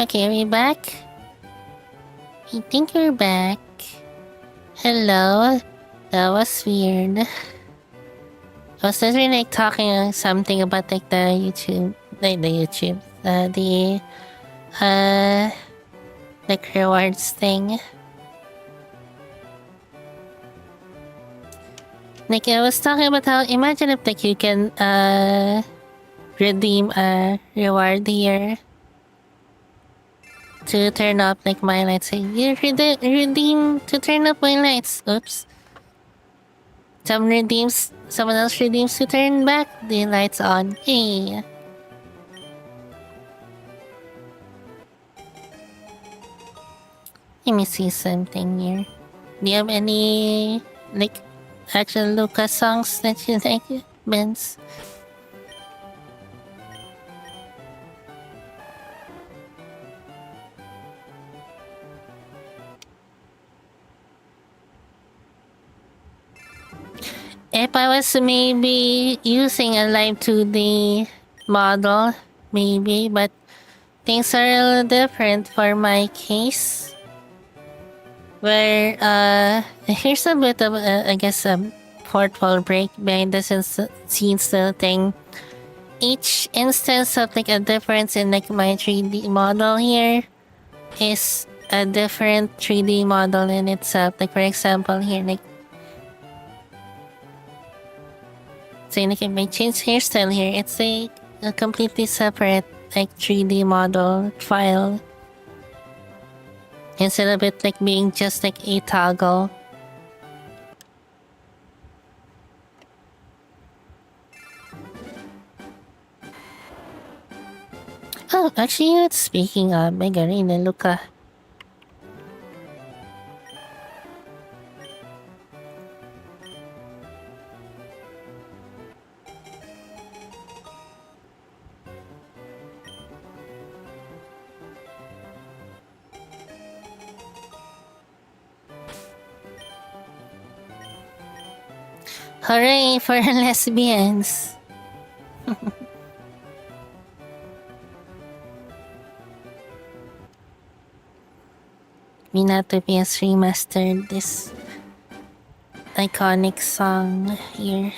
S1: Okay, are we back? I think we're back. Hello? That was weird. I was literally like talking something about like the YouTube, like rewards thing. Like I was talking about how imagine if like you can redeem a reward here to turn up like my lights. So you redeem to turn up my lights. Oops. Someone else redeems to turn back the lights on. Hey. Let me see something here. Do you have any like actual Lucas songs that you like, Benz? If I was maybe using a live 2D model, maybe, but things are a little different for my case. Where, here's a bit of, I guess, a fourth wall break behind the scenes thing. Each instance of like a difference in like my 3D model here is a different 3D model in itself. Like for example here, like say like if I change hairstyle here, it's a completely separate like 3D model file. Instead of it like being just like a toggle. Oh, actually, speaking of, may garina, Luca. Hooray for lesbians! Minato PS remastered this iconic song here.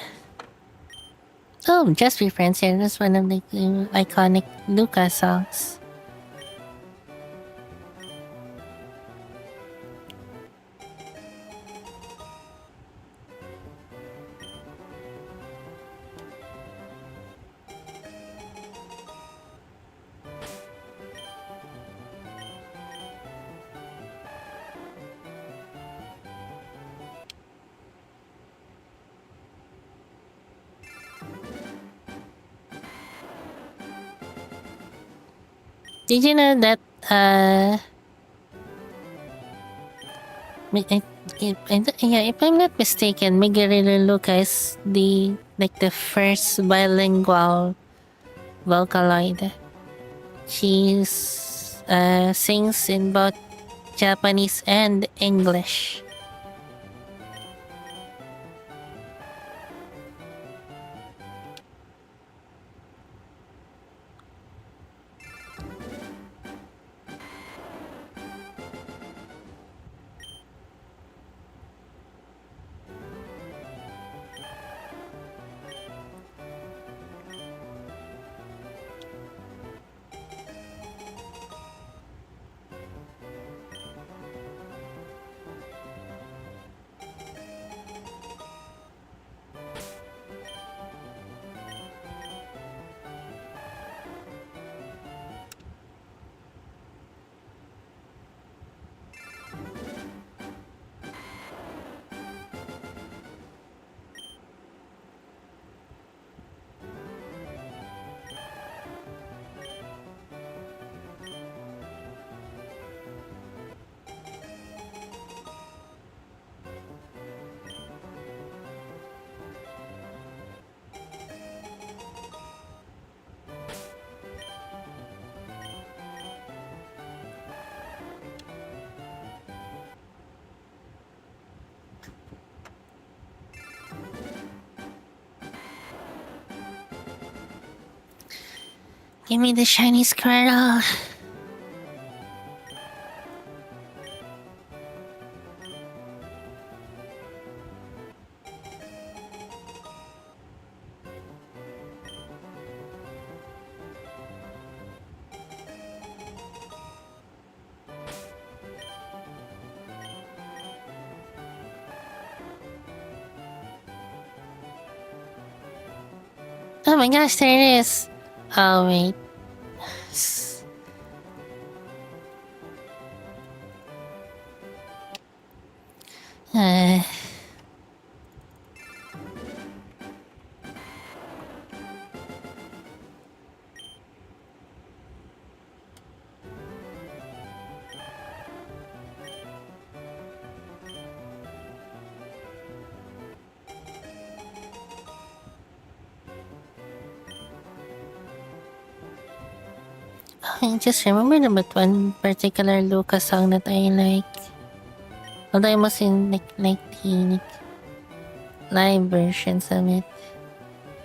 S1: Oh, Just Be Friends here. That's one of the iconic Luca songs. Did you know that if I'm not mistaken, Miguel Luca is the first bilingual Vocaloid. She sings in both Japanese and English. Give me the shiny Squirtle. Oh my gosh, there it is. Oh wait. Uh, I just remembered about one particular Lucas song that I like. Although I was in like the live versions of it.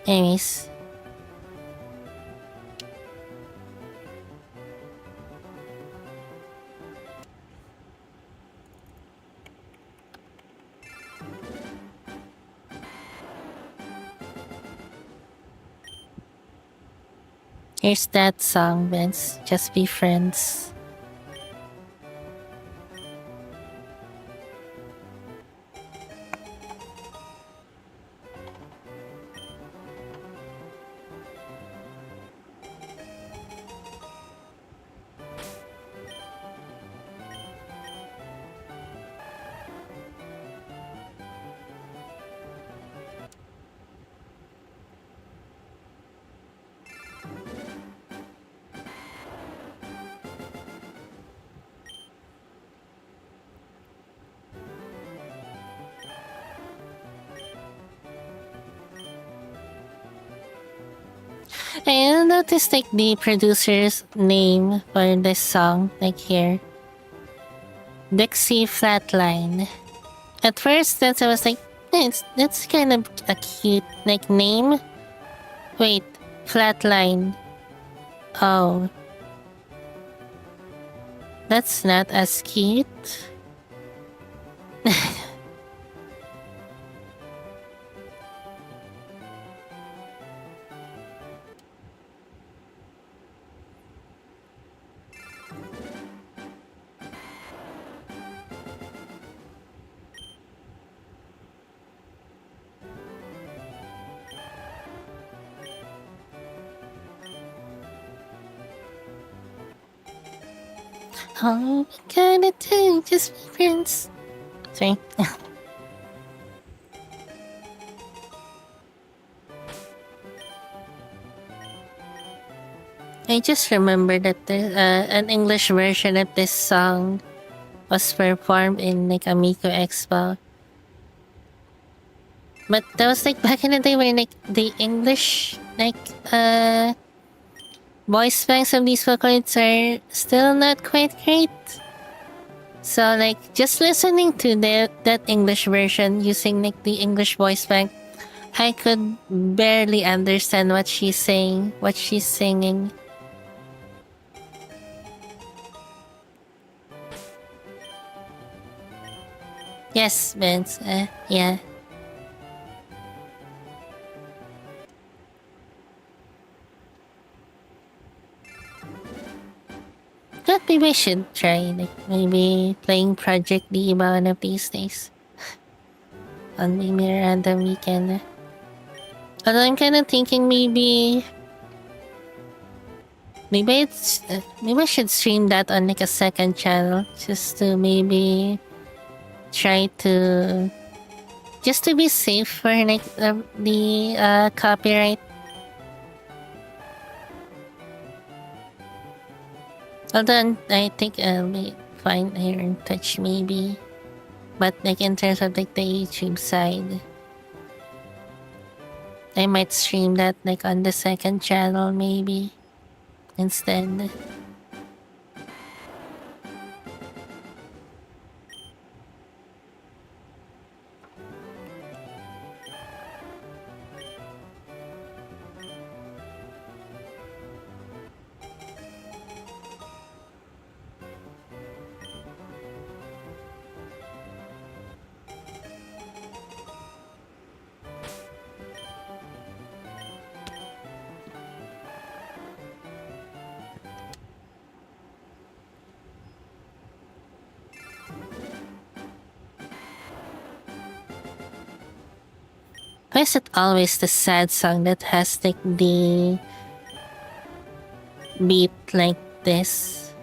S1: Anyways. Here's that song, Vince. Just be friends. I noticed like the producer's name for this song, like here. Dixie Flatline. At first, I was like, that's kind of a cute like name. Wait, Flatline. Oh, that's not as cute. All we gotta do, just be friends. Sorry. I just remember that there's an English version of this song was performed in like Amico Expo. But that was like back in the day when like the English like voice banks of these vocaloids are still not quite great. So like just listening to that English version using like the English voice bank, I could barely understand what she's saying, what she's singing. Yes, Vince. Yeah. But maybe I should try, like, maybe playing Project Diva one of these days. On maybe a random weekend. Although I'm kind of thinking maybe... maybe I should stream that on like a second channel. Just to maybe try to... just to be safe for like the copyright. Although I think I'll be fine here in Twitch maybe. But like in terms of like the YouTube side, I might stream that like on the second channel maybe instead. Why is it always the sad song that has like the beat like this?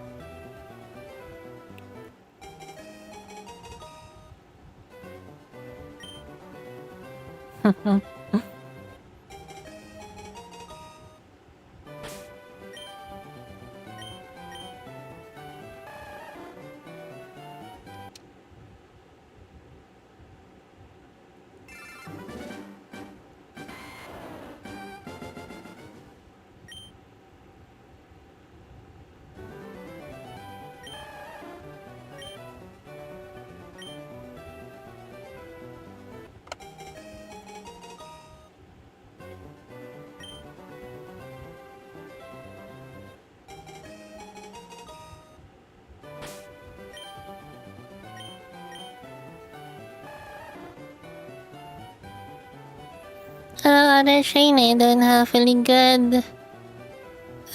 S1: Hello, other Shane. I don't have feeling good.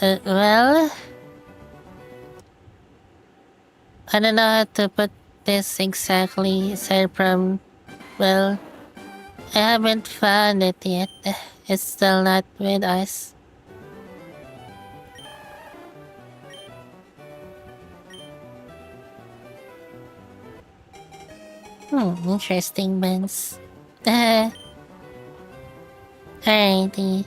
S1: Well, I don't know how to put this exactly aside from, well, I haven't found it yet. It's still not with us. Interesting, Benz. Alrighty.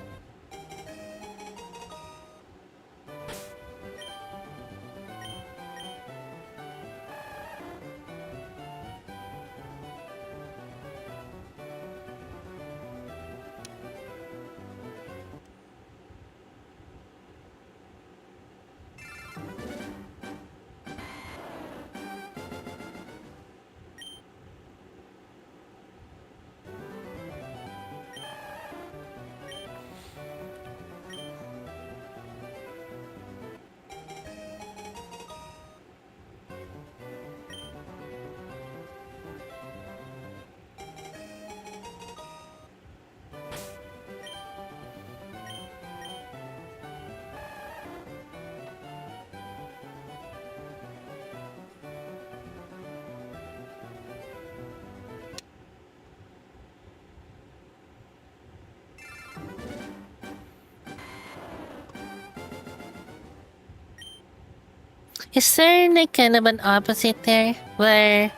S1: Is there like kind of an opposite there where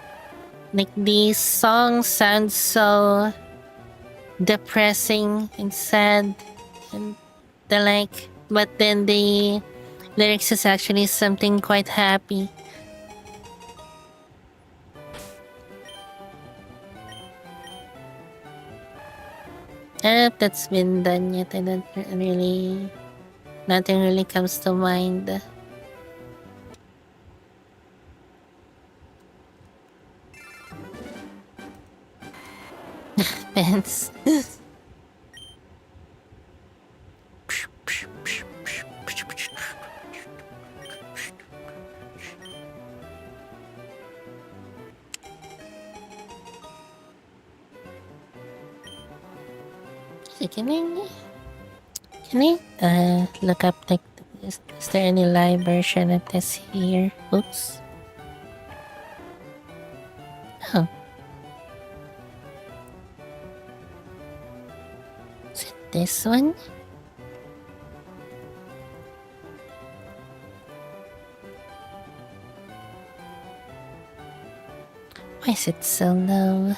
S1: like these songs sound so depressing and sad and the like, but then the lyrics is actually something quite happy? I don't know if that's been done yet. I don't really, nothing really comes to mind. Fence. Can I look up like is there any live version of this here? Oops. Oh. Is it this one? Why is it so low?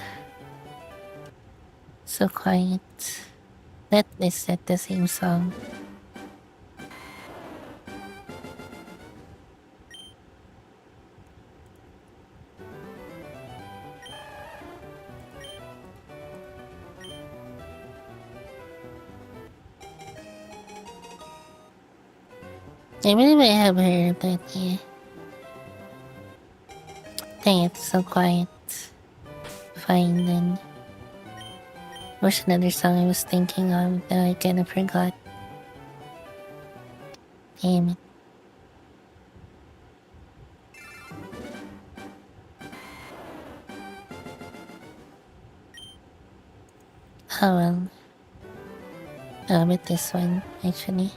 S1: So quiet. That is that the same song. I believe I have heard of that, yeah. Dang, it's so quiet. Fine then. What's another song I was thinking of that I kind of forgot? Damn it. Oh well. Oh, with this one, actually.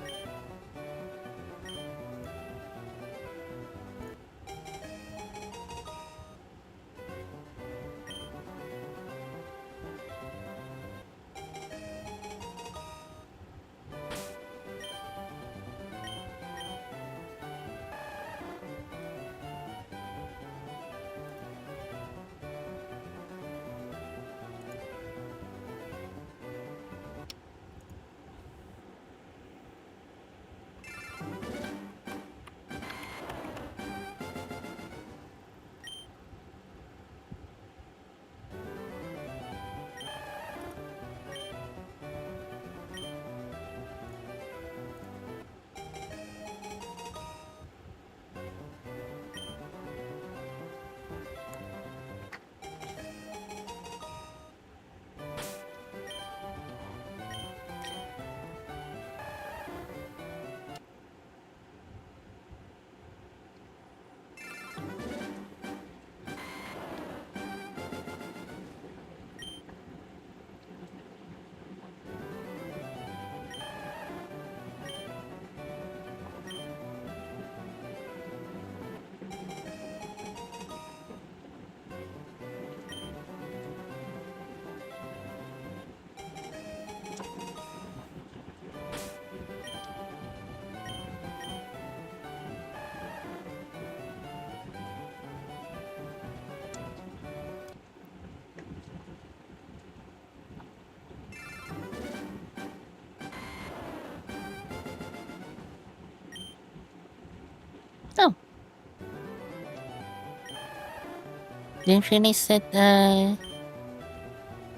S1: Didn't realize that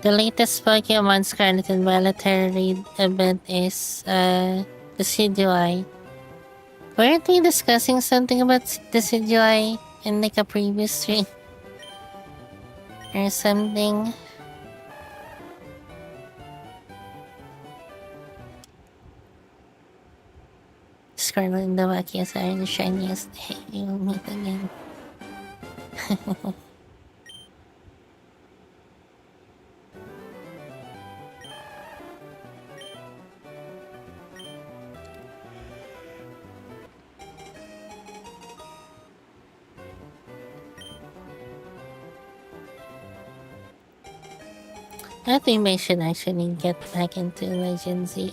S1: the latest Pokemon Scarlet and Violet raid event is the CGI. Weren't we discussing something about the CGI in like a previous stream or something? Scarlet and the Vakias are the shiniest. Hey, we will meet again. I think I should actually get back into Legend ZE.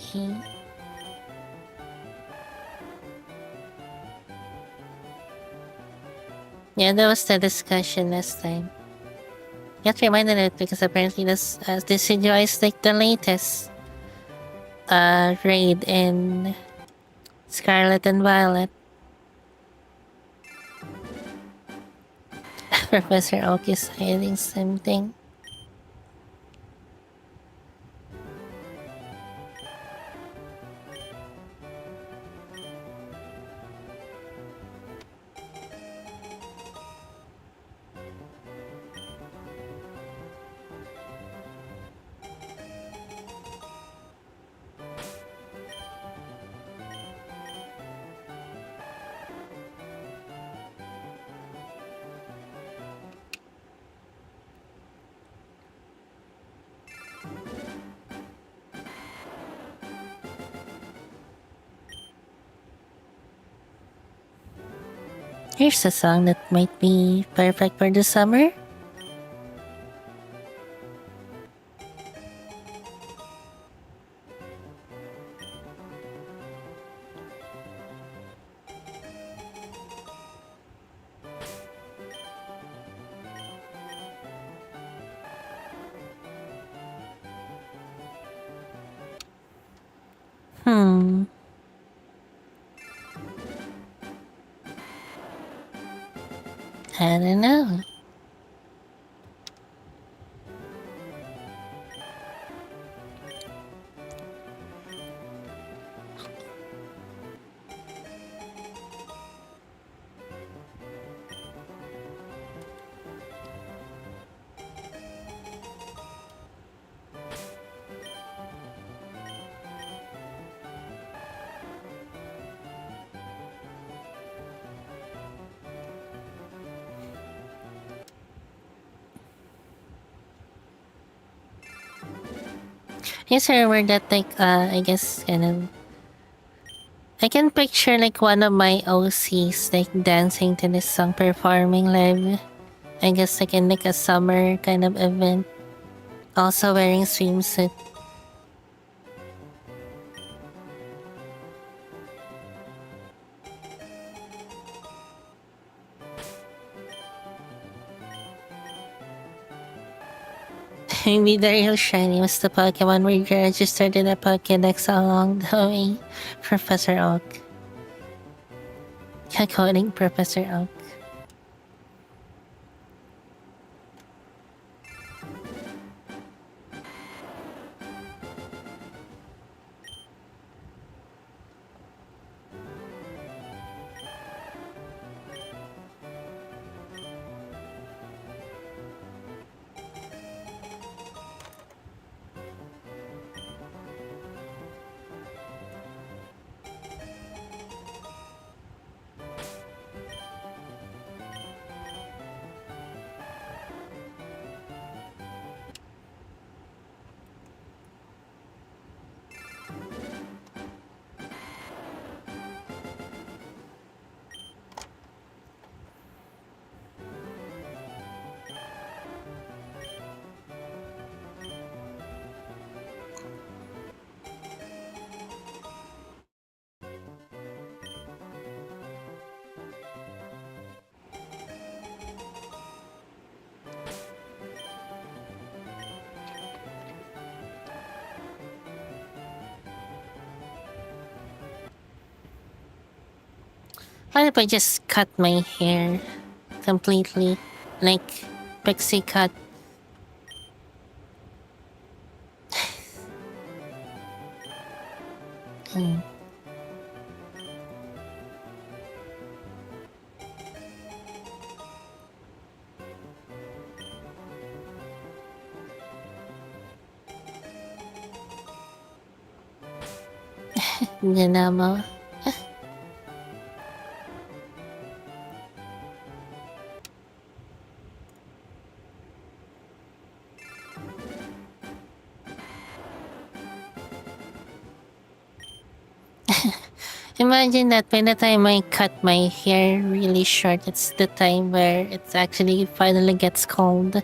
S1: Yeah, that was the discussion last time. Get reminded of it because apparently this video is like the latest raid in Scarlet and Violet. Professor Oak is hiding something. Here's a song that might be perfect for the summer. Hmm. I don't know. Yes, I remember that like I guess kind of I can picture like one of my OCs like dancing to this song performing live. I guess like in like a summer kind of event. Also wearing swimsuit. Maybe the real shiny was the Pokemon we registered in a Pokédex along the way. Professor Oak. Quoting Professor Oak. What if I just cut my hair completely? Like pixie cut. Dinamo. Imagine that by the time I cut my hair really short, it's the time where it actually finally gets cold.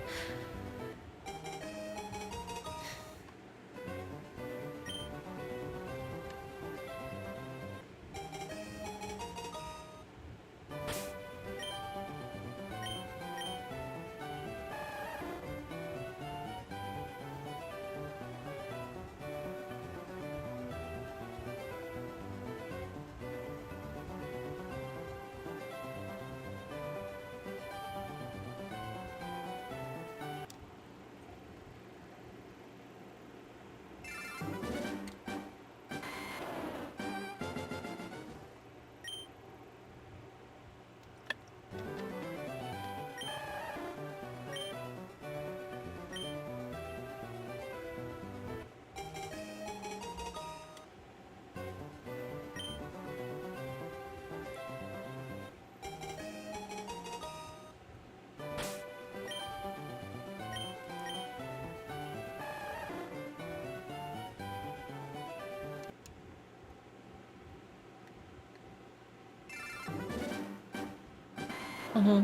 S1: Mm-hmm.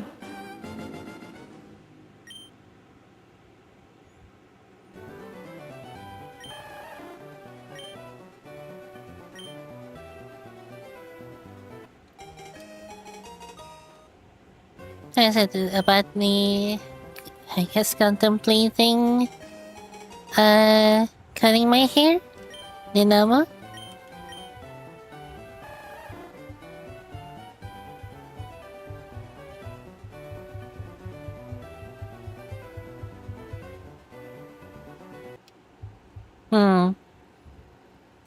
S1: I said about me, I guess contemplating cutting my hair. Dinamo.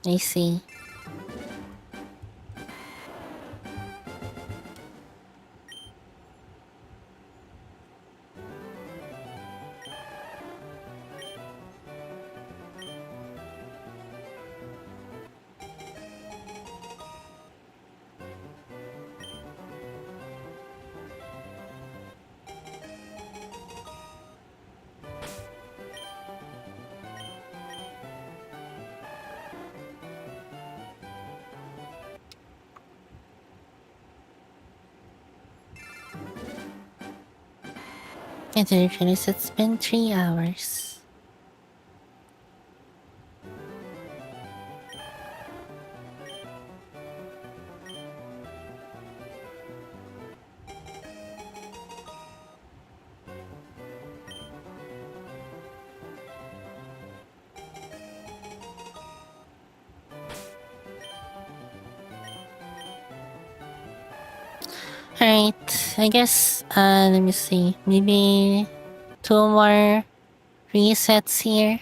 S1: I see. It's been 3 hours. Alright, I guess, let me see. Maybe 2 more resets here.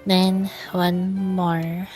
S1: Then one more.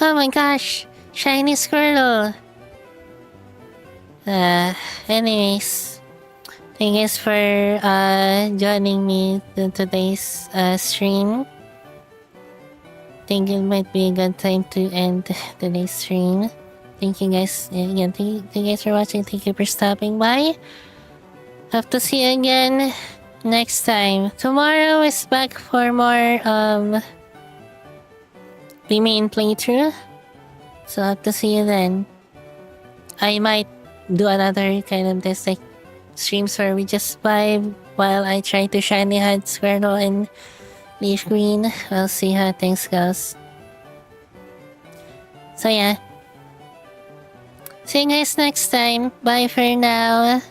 S1: Oh my gosh! Shiny Squirtle! Anyways, thank you guys for joining me to today's stream. Think it might be a good time to end today's stream. Thank you guys again. Thank you guys for watching. Thank you for stopping by. Hope to see you again next time. Tomorrow is back for more remain playthrough. So hope to see you then. I might do another kind of this like streams where we just vibe while I try to shiny hunt Squirtle and LeafGreen. We'll see how things goes. So yeah. See you guys next time. Bye for now.